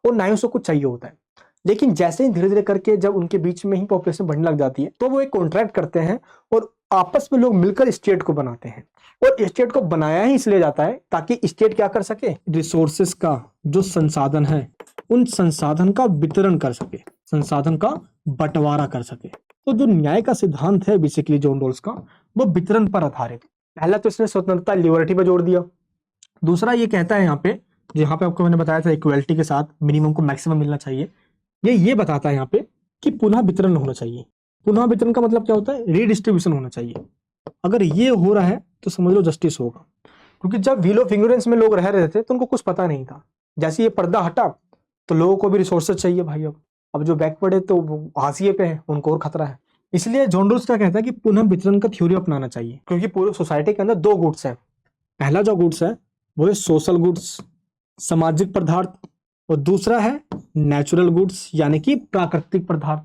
और ना ही उसको कुछ चाहिए होता है। लेकिन जैसे ही धीरे धीरे करके जब उनके बीच में ही पॉपुलेशन बढ़ने लग जाती है तो वो एक कॉन्ट्रैक्ट करते हैं और आपस में लोग मिलकर स्टेट को बनाते हैं। और स्टेट को बनाया ही इसलिए जाता है ताकि स्टेट क्या कर सके, रिसोर्सेस का जो संसाधन है उन संसाधन का वितरण कर सके, संसाधन का बंटवारा कर सके। तो जो न्याय का सिद्धांत है बेसिकली जॉन रोल्स का, वो वितरण पर आधारित। पहला तो इसने स्वतंत्रता लिबर्टी पर जोर दिया। दूसरा ये कहता है यहाँ पे आपको मैंने बताया था इक्वलिटी के साथ मिनिमम को मैक्सिमम मिलना चाहिए। ये बताता है यहाँ पे कि पुनः वितरण होना चाहिए। पुनः वितरण का मतलब क्या होता है, रीडिस्ट्रीब्यूशन होना चाहिए। अगर ये हो रहा है तो समझ लो जस्टिस होगा, क्योंकि जब व्हील ऑफ इग्नोरेंस में लोग रह रहे थे तो उनको कुछ पता नहीं था। जैसे ये पर्दा हटा तो लोगों को भी रिसोर्सेज चाहिए भाई। अब जो बैकवर्ड है तो हाशिए पे है, उनको और खतरा है। इसलिए जॉन रोल्स क्या कहता है कि पुनः वितरण का थ्योरी अपनाना चाहिए, क्योंकि पूरी सोसाइटी के अंदर दो गुड्स है। पहला जो गुड्स है वो है सोशल गुड्स, सामाजिक पदार्थ, और दूसरा है नेचुरल गुड्स यानी कि प्राकृतिक पदार्थ।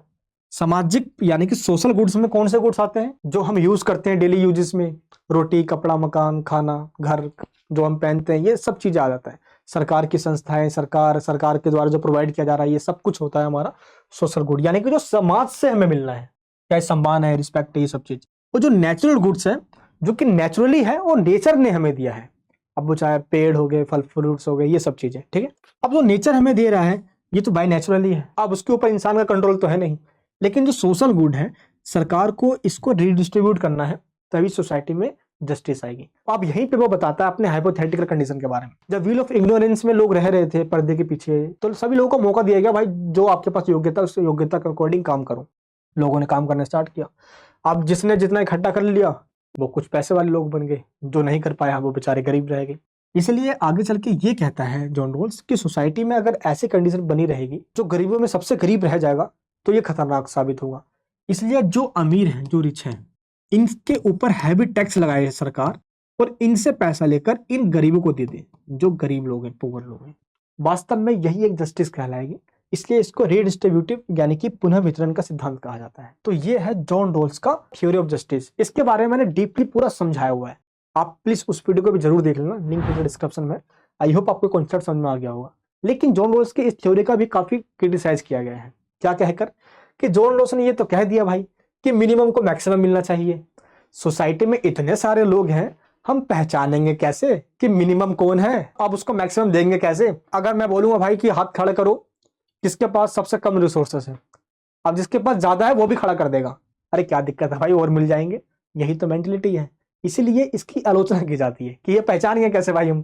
सामाजिक यानी कि सोशल गुड्स में कौन से गुड्स आते हैं, जो हम यूज करते हैं डेली यूजेस में, रोटी कपड़ा मकान खाना घर जो हम पहनते हैं, ये सब चीजें आ जाता है। सरकार की संस्थाएं, सरकार के द्वारा जो प्रोवाइड किया जा रहा है, ये सब कुछ होता है हमारा सोशल गुड, यानी कि जो समाज से हमें मिलना है, चाहे सम्मान है रिस्पेक्ट है, ये सब चीज। और जो नेचुरल गुड्स है जो कि नेचुरली है और नेचर ने हमें दिया है, अब वो चाहे पेड़ हो गए फल फ्रूट्स हो गए ये सब चीजें, ठीक है। अब जो नेचर हमें दे रहा है ये तो बाय नेचुरली है, अब उसके ऊपर इंसान का कंट्रोल तो है नहीं। लेकिन जो सोशल गुड है सरकार को इसको रीडिस्ट्रीब्यूट करना है, तभी सोसाइटी में जस्टिस आएगी। अब यहीं पे वो बताता है अपने हाइपोथेटिकल कंडीशन के बारे में। जब व्हील ऑफ इग्नोरेंस में लोग रह रहे थे पर्दे के पीछे, तो सभी लोगों को मौका दिया गया, भाई जो आपके पास योग्यता उस योग्यता के अकॉर्डिंग काम करो। लोगों ने काम करना स्टार्ट किया। अब जिसने जितना इकट्ठा कर लिया वो कुछ पैसे वाले लोग बन गए, जो नहीं कर पाया वो बेचारे गरीब रह गए। इसलिए आगे चल के ये कहता है जॉन रोल्स कि सोसाइटी में अगर ऐसी कंडीशन बनी रहेगी, जो गरीबों में सबसे गरीब रह जाएगा, तो ये खतरनाक साबित होगा। इसलिए जो अमीर हैं, जो रिच हैं, इनके ऊपर हैवी टैक्स लगाए सरकार और इनसे पैसा लेकर इन गरीबों को दे दे, जो गरीब लोग हैं, पुअर लोग हैं। वास्तव में यही एक जस्टिस कहलाएगी। इसलिए इसको रीडिस्ट्रीब्यूटिव यानी कि पुनः वितरण का सिद्धांत कहा जाता है। तो ये है जॉन रोल्स का थ्योरी ऑफ जस्टिस। इसके बारे में मैंने डीपली पूरा समझाया हुआ है, आप प्लीज उस वीडियो को भी जरूर देख लेना, लिंक नीचे डिस्क्रिप्शन में। आई होप आपको कॉन्सेप्ट समझ में आ गया होगा। लेकिन जॉन रोल्स की इस थ्योरी का भी काफी क्रिटिसाइज किया गया है। क्या कहकर कि जॉन रोल्स ने ये तो कह दिया भाई कि मिनिमम को मैक्सिमम मिलना चाहिए। सोसाइटी में इतने सारे लोग हैं, हम पहचानेंगे कैसे कि मिनिमम कौन है, अब उसको मैक्सिमम देंगे कैसे। अगर मैं बोलूंगा भाई कि हाथ खड़े करो किसके पास सबसे कम रिसोर्सेस है, अब जिसके पास ज्यादा है वो भी खड़ा कर देगा, अरे क्या दिक्कत है भाई और मिल जाएंगे। यही तो मेंटलिटी है। इसीलिए इसकी आलोचना की जाती है कि ये पहचानेंगे कैसे भाई हम।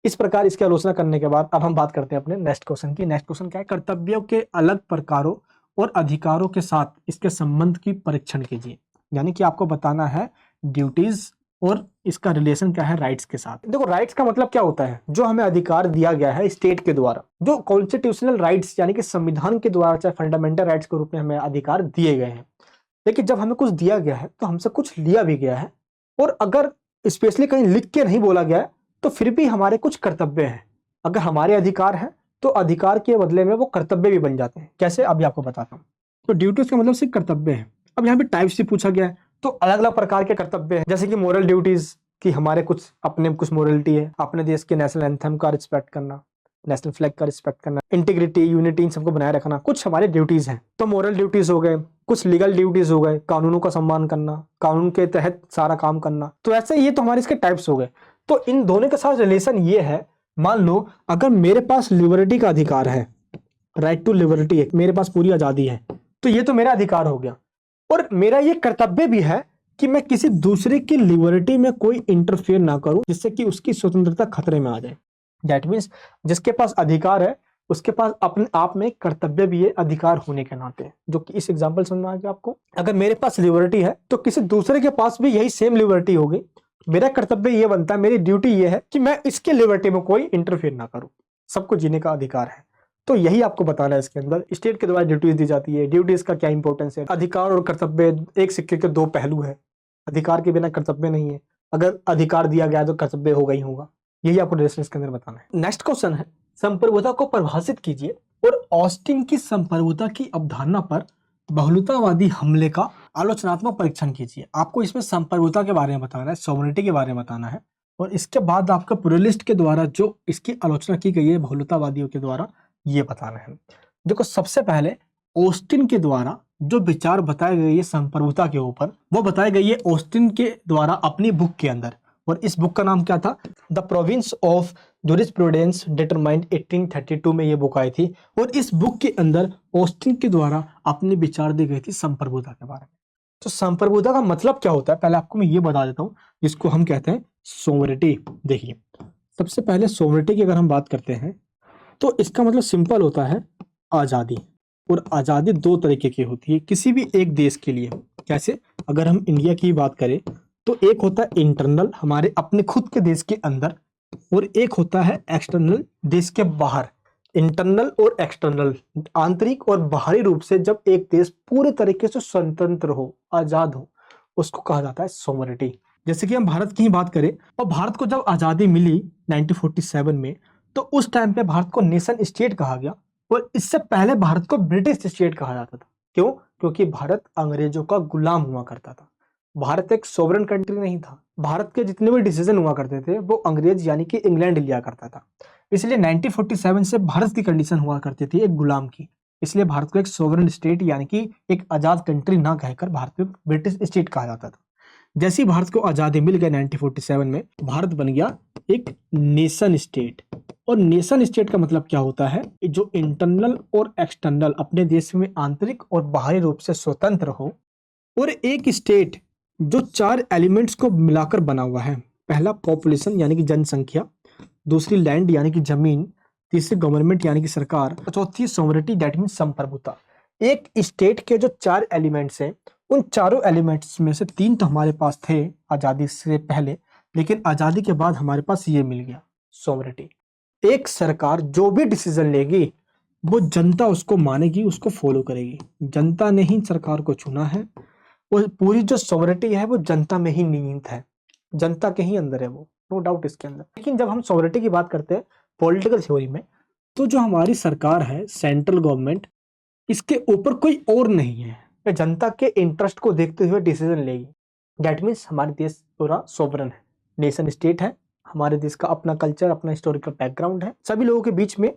इस प्रकार इसकी आलोचना करने के बाद अब हम बात करते हैं अपने नेक्स्ट क्वेश्चन की। नेक्स्ट क्वेश्चन क्या है, कर्तव्यों के अलग प्रकारों और अधिकारों के साथ इसके संबंध की परीक्षण कीजिए। यानी कि आपको बताना है ड्यूटीज और इसका रिलेशन क्या है राइट्स के साथ। देखो राइट्स का मतलब क्या होता है, जो हमें अधिकार दिया गया है स्टेट के द्वारा, जो कॉन्स्टिट्यूशनल राइट्स यानी कि संविधान के द्वारा चाहे फंडामेंटल राइट्स के रूप में हमें अधिकार दिए गए हैं। लेकिन जब हमें कुछ दिया गया है तो हमसे कुछ लिया भी गया है, और अगर स्पेशली कहीं लिख के नहीं बोला गया है तो फिर भी हमारे कुछ कर्तव्य हैं। अगर हमारे अधिकार है तो अधिकार के बदले में वो कर्तव्य भी बन जाते हैं। कैसे, अभी आपको बताता हूँ। तो ड्यूटीज का मतलब सिर्फ कर्तव्य है। अब यहाँ पे टाइप्स से पूछा गया है, तो अलग अलग प्रकार के कर्तव्य हैं, जैसे कि मोरल ड्यूटीज की हमारे कुछ अपने कुछ मोरलिटी है, अपने देश के नेशनल एंथम का रिस्पेक्ट करना, नेशनल फ्लैग का रिस्पेक्ट करना, इंटीग्रिटी यूनिटी इन सबको बनाए रखना, कुछ हमारे ड्यूटीज हैं। तो मोरल ड्यूटीज हो गए, कुछ लीगल ड्यूटीज हो गए, कानूनों का सम्मान करना, कानून के तहत सारा काम करना। तो ऐसे ये तो हमारे इसके टाइप्स हो गए। तो इन दोनों के साथ रिलेशन ये है, मान लो अगर मेरे पास लिबर्टी का अधिकार है, राइट टू लिबर्टी है, मेरे पास पूरी आजादी है, तो ये तो मेरा अधिकार हो गया। और मेरा ये कर्तव्य भी है कि मैं किसी दूसरे की लिबर्टी में कोई इंटरफेयर ना करूं जिससे कि उसकी स्वतंत्रता खतरे में आ जाए। दैट मीन्स जिसके पास अधिकार है उसके पास अपने आप में कर्तव्य भी है अधिकार होने के नाते, जो कि इस एग्जांपल समझ में आ गया आपको। अगर मेरे पास लिबर्टी है तो किसी दूसरे के पास भी यही सेम लिबर्टी होगी। मेरा कर्तव्य ये बनता है, मेरी ड्यूटी ये है कि मैं इसके लिबर्टी में कोई इंटरफेयर ना करूं। सबको जीने का अधिकार है। तो यही आपको बताना है इसके अंदर। स्टेट के द्वारा ड्यूटीज दी जाती है, ड्यूटीज का क्या इंपॉर्टेंस है। अधिकार और कर्तव्य एक सिक्के के दो पहलू है। अधिकार के बिना कर्तव्य नहीं है, अगर अधिकार दिया गया तो कर्तव्य होगा ही होगा। यही आपको रेफरेंस के अंदर बताना है। नेक्स्ट क्वेश्चन है, संप्रभुता को परिभाषित कीजिए और ऑस्टिन की संप्रभुता की अवधारणा पर बहुलतावादी हमले का आलोचनात्मक परीक्षण कीजिए। आपको इसमें संप्रभुता के बारे में बताना है, सॉवरेनिटी के बारे में बताना है, और इसके बाद आपका प्लुरलिस्ट के द्वारा जो इसकी आलोचना की गई है बहुलतावादियों के द्वारा, ये बताना है। देखो, सबसे पहले ऑस्टिन के द्वारा जो विचार बताए गए है संप्रभुता के ऊपर, वो बताए गई है ऑस्टिन के द्वारा अपनी बुक के अंदर, और इस बुक का नाम क्या था? The province of jurisprudence determined 1832 में ये बुक आई थी, और इस बुक के अंदर ऑस्टिन के द्वारा अपने विचार दी गई थी संप्रभुता के बारे में। तो संप्रभुता का मतलब क्या होता है, पहले आपको मैं ये बता देता हूँ, जिसको हम कहते हैं सोवरेनिटी। देखिए, सबसे पहले सोवरेनिटी की अगर हम बात करते हैं तो इसका मतलब सिंपल होता है आज़ादी, और आज़ादी दो तरीके की होती है किसी भी एक देश के लिए। कैसे? अगर हम इंडिया की बात करें तो एक होता है इंटरनल, हमारे अपने खुद के देश के अंदर, और एक होता है एक्सटर्नल, देश के बाहर। इंटरनल और एक्सटर्नल, आंतरिक और बाहरी रूप से जब एक देश पूरे तरीके से स्वतंत्र हो, आजाद हो, उसको कहा जाता है सोवरेनिटी। जैसे कि हम भारत की ही बात करें, और भारत को जब आजादी मिली 1947 में, तो उस टाइम पे भारत को नेशन स्टेट कहा गया, और इससे पहले भारत को ब्रिटिश स्टेट कहा जाता था। क्यों? क्योंकि भारत अंग्रेजों का गुलाम हुआ करता था। भारत एक सोवरेन कंट्री नहीं था। भारत के जितने भी डिसीजन हुआ करते थे वो अंग्रेज यानी कि इंग्लैंड लिया करता था। इसलिए 1947 से भारत की कंडीशन हुआ करती थी एक गुलाम की। इसलिए भारत को एक सोवरेन स्टेट यानी कि एक आजाद कंट्री ना कहकर भारत को ब्रिटिश स्टेट कहा जाता था। जैसे ही भारत को आजादी मिल गई 1947 में, भारत बन गया एक नेशन स्टेट। और नेशन स्टेट का मतलब क्या होता है? जो इंटरनल और एक्सटर्नल, अपने देश में आंतरिक और बाहरी रूप से स्वतंत्र हो, और एक स्टेट जो चार एलिमेंट्स को मिलाकर बना हुआ है। पहला पॉपुलेशन यानी कि जनसंख्या, दूसरी लैंड यानी कि जमीन, तीसरी गवर्नमेंट यानी कि सरकार, चौथी सोवरेनिटी दैट मींस संप्रभुता। एक स्टेट के जो चार एलिमेंट्स हैं, उन चारों एलिमेंट्स में से तीन तो हमारे पास थे आजादी से पहले, लेकिन आजादी के बाद हमारे पास ये मिल गया, सोवरेनिटी। एक सरकार जो भी डिसीजन लेगी वो जनता उसको मानेगी, उसको फॉलो करेगी। जनता ने ही सरकार को चुना है, और पूरी जो सोवरेनिटी है वो जनता में ही निहित है, जनता के ही अंदर है वो, नो डाउट इसके अंदर। लेकिन जब हम सोवरेनिटी की बात करते हैं पॉलिटिकल थ्योरी में, तो जो हमारी सरकार है, सेंट्रल गवर्नमेंट, इसके ऊपर कोई और नहीं है, ये जनता के इंटरेस्ट को देखते हुए डिसीजन लेगी। दैट मीन्स हमारे देश पूरा सोवरेन है, नेशन स्टेट है, हमारे देश का अपना कल्चर, अपना हिस्टोरिकल बैकग्राउंड है, सभी लोगों के बीच में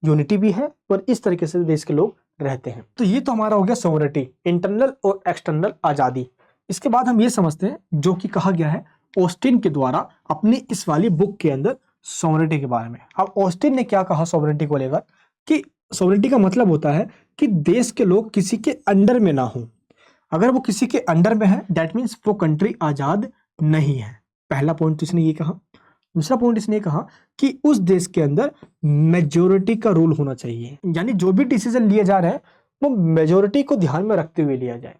यूनिटी भी है, और इस तरीके से देश के लोग रहते हैं। तो ये तो हमारा हो गया सोवरेनिटी, इंटरनल और एक्सटर्नल आजादी। इसके बाद हम ये समझते हैं जो कि कहा गया है ऑस्टिन के द्वारा अपनी इस वाली बुक के अंदर सोवरेनिटी के बारे में। अब ऑस्टिन ने क्या कहा सोवरेनिटी को लेकर, कि सोवरेनिटी का मतलब होता है कि देश के लोग किसी के अंडर में ना हो। अगर वो किसी के अंडर में है, दैट मीन्स वो कंट्री आजाद नहीं है। पहला पॉइंट तो इसने ये कहा। दूसरा पॉइंट इसने कहा कि उस देश के अंदर मेजोरिटी का रूल होना चाहिए, यानी जो भी डिसीजन लिए जा रहे हैं वो मेजोरिटी को ध्यान में रखते हुए लिया जाए।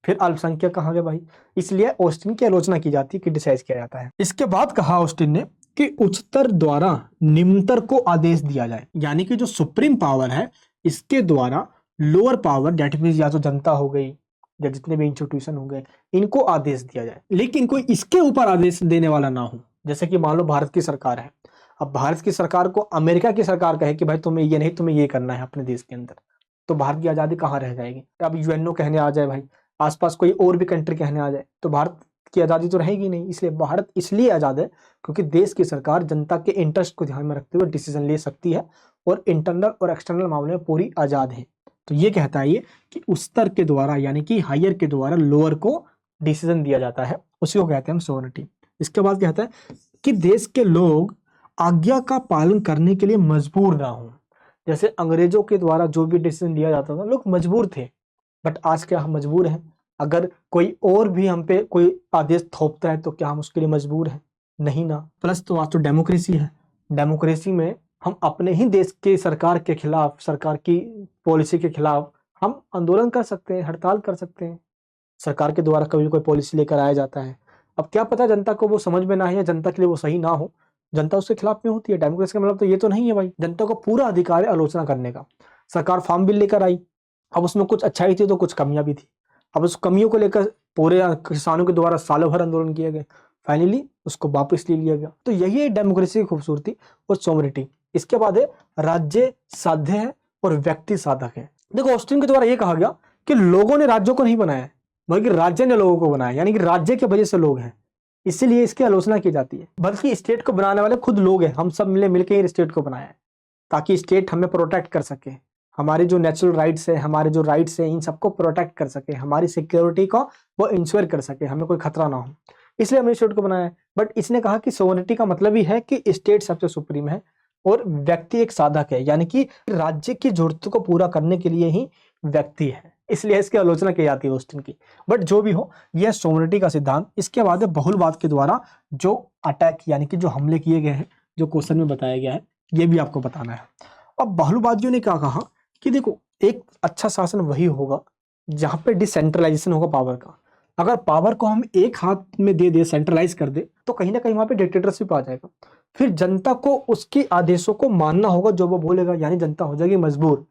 फिर अल्पसंख्यक कहा गया भाई, इसलिए ऑस्टिन की आलोचना की जाती है, क्रिटिसाइज किया जाता है। इसके बाद कहा ऑस्टिन ने कि उच्चतर द्वारा निम्नतर को आदेश दिया जाए, यानी कि जो सुप्रीम पावर है इसके द्वारा लोअर पावर, दैट मींस या तो जनता हो गई या जितने भी इंस्टीट्यूशन हो गए, इनको आदेश दिया जाए, लेकिन कोई इसके ऊपर आदेश देने वाला ना हो। जैसे कि मान लो भारत की सरकार है, अब भारत की सरकार को अमेरिका की सरकार कहे कि भाई तुम्हें ये नहीं, तुम्हें ये करना है अपने देश के अंदर, तो भारत की आजादी कहाँ रह जाएगी? अब यूएनओ कहने आ जाए भाई, आसपास कोई और भी कंट्री कहने आ जाए, तो भारत की आजादी तो रहेगी नहीं। इसलिए भारत इसलिए आजाद है क्योंकि देश की सरकार जनता के इंटरेस्ट को ध्यान में रखते हुए डिसीजन ले सकती है, और इंटरनल और एक्सटर्नल मामले में पूरी आजाद है। तो ये कहता है ये कि उस स्तर के द्वारा, यानी कि हायर के द्वारा लोअर को डिसीजन दिया जाता है, उसी को कहते हैं हम सोवरेनिटी। इसके बाद कहता है कि देश के लोग आज्ञा का पालन करने के लिए मजबूर ना हो। जैसे अंग्रेजों के द्वारा जो भी डिसीजन लिया जाता था, लोग मजबूर थे, बट आज क्या हम मजबूर हैं? अगर कोई और भी हम पे कोई आदेश थोपता है तो क्या हम उसके लिए मजबूर हैं? नहीं ना। प्लस तो आज तो डेमोक्रेसी है, डेमोक्रेसी में हम अपने ही देश के सरकार के खिलाफ, सरकार की पॉलिसी के खिलाफ हम आंदोलन कर सकते हैं, हड़ताल कर सकते हैं। सरकार के द्वारा कभी कोई पॉलिसी लेकर आया जाता है, अब क्या पता जनता को वो समझ में ना आए या जनता के लिए वो सही ना हो, जनता उसके खिलाफ में होती है। डेमोक्रेसी का मतलब तो ये तो नहीं है भाई, जनता को पूरा अधिकार है आलोचना करने का। सरकार फार्म बिल लेकर आई, अब उसमें कुछ अच्छाई थी तो कुछ कमियां भी थी। अब उस कमियों को लेकर पूरे किसानों के द्वारा सालों भर आंदोलन किए गए, फाइनली उसको वापस ले लिया गया। तो यही है डेमोक्रेसी की खूबसूरती और सॉवरेनिटी। इसके बाद है राज्य साध्य है और व्यक्ति साधक है। देखो ऑस्टिन के द्वारा ये कहा गया कि लोगों ने राज्यों को नहीं बनाया बल्कि राज्य ने लोगों को बनाया, यानी कि राज्य की वजह से लोग हैं, इसीलिए इसकी आलोचना की जाती है। बल्कि स्टेट को बनाने वाले खुद लोग हैं, हम सब मिलकर स्टेट को बनाया है ताकि स्टेट हमें प्रोटेक्ट कर सके, हमारे जो नेचुरल राइट्स है, हमारे जो राइट्स है, इन सबको प्रोटेक्ट कर सके, हमारी सिक्योरिटी को वो इंश्योर कर सके, हमें कोई खतरा ना हो, इसलिए हमने स्टेट को बनाया है। बट इसने कहा कि सोवरेनिटी का मतलब ही है कि स्टेट सबसे सुप्रीम है और व्यक्ति एक साधक है, यानी कि राज्य की जरूरतों को पूरा करने के लिए ही व्यक्ति है, इसलिए इसकी आलोचना की जाती है ऑस्टिन की। बट जो भी हो, यह सोवरेनिटी का सिद्धांत। इसके बाद बहुलवाद के द्वारा जो अटैक यानी कि जो हमले किए गए हैं, जो क्वेश्चन में बताया गया है, ये भी आपको बताना है। अब बहुलवादियों ने क्या कहा कि देखो एक अच्छा शासन वही होगा जहां पे डिसेंट्रलाइजेशन होगा पावर का। अगर पावर को हम एक हाथ में दे दे, सेंट्रलाइज कर दे, तो कहीं ना कहीं वहां पे डिक्टेटरशिप आ जाएगा। फिर जनता को उसके आदेशों को मानना होगा जो वो बोलेगा, यानी जनता हो जाएगी मजबूर,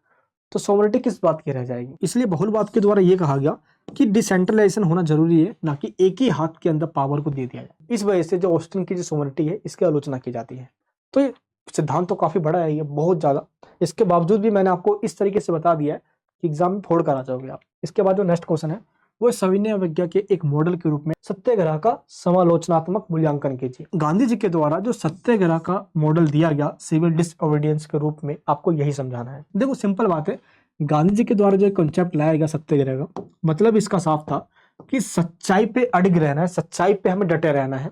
तो सोवरेनिटी किस बात की रह जाएगी। इसलिए बहुलवाद के द्वारा ये कहा गया कि डिसेंट्रलाइजेशन होना जरूरी है, ना कि एक ही हाथ के अंदर पावर को दे दिया जाए। इस वजह से जो ऑस्टिन की जो सोवरेनिटी है, इसकी आलोचना की जाती है। तो ये सिद्धांत तो काफी बड़ा है, ये बहुत ज्यादा। इसके बावजूद भी मैंने आपको इस तरीके से बता दिया है कि एग्जाम में फोड़ कर आ जाओगे आप। इसके बाद जो नेक्स्ट क्वेश्चन है वो सविनय अवज्ञा के एक मॉडल के रूप में सत्याग्रह का समालोचनात्मक मूल्यांकन कीजिए। गांधी जी के द्वारा जो सत्याग्रह का मॉडल दिया गया सिविल डिसओबीडियंस के रूप में, आपको यही समझाना है। देखो सिंपल बात है, गांधी जी के द्वारा जो कॉन्सेप्ट लाया गया सत्याग्रह का, मतलब इसका साफ था कि सच्चाई पे अड़िग रहना है, सच्चाई पे हमें डटे रहना है,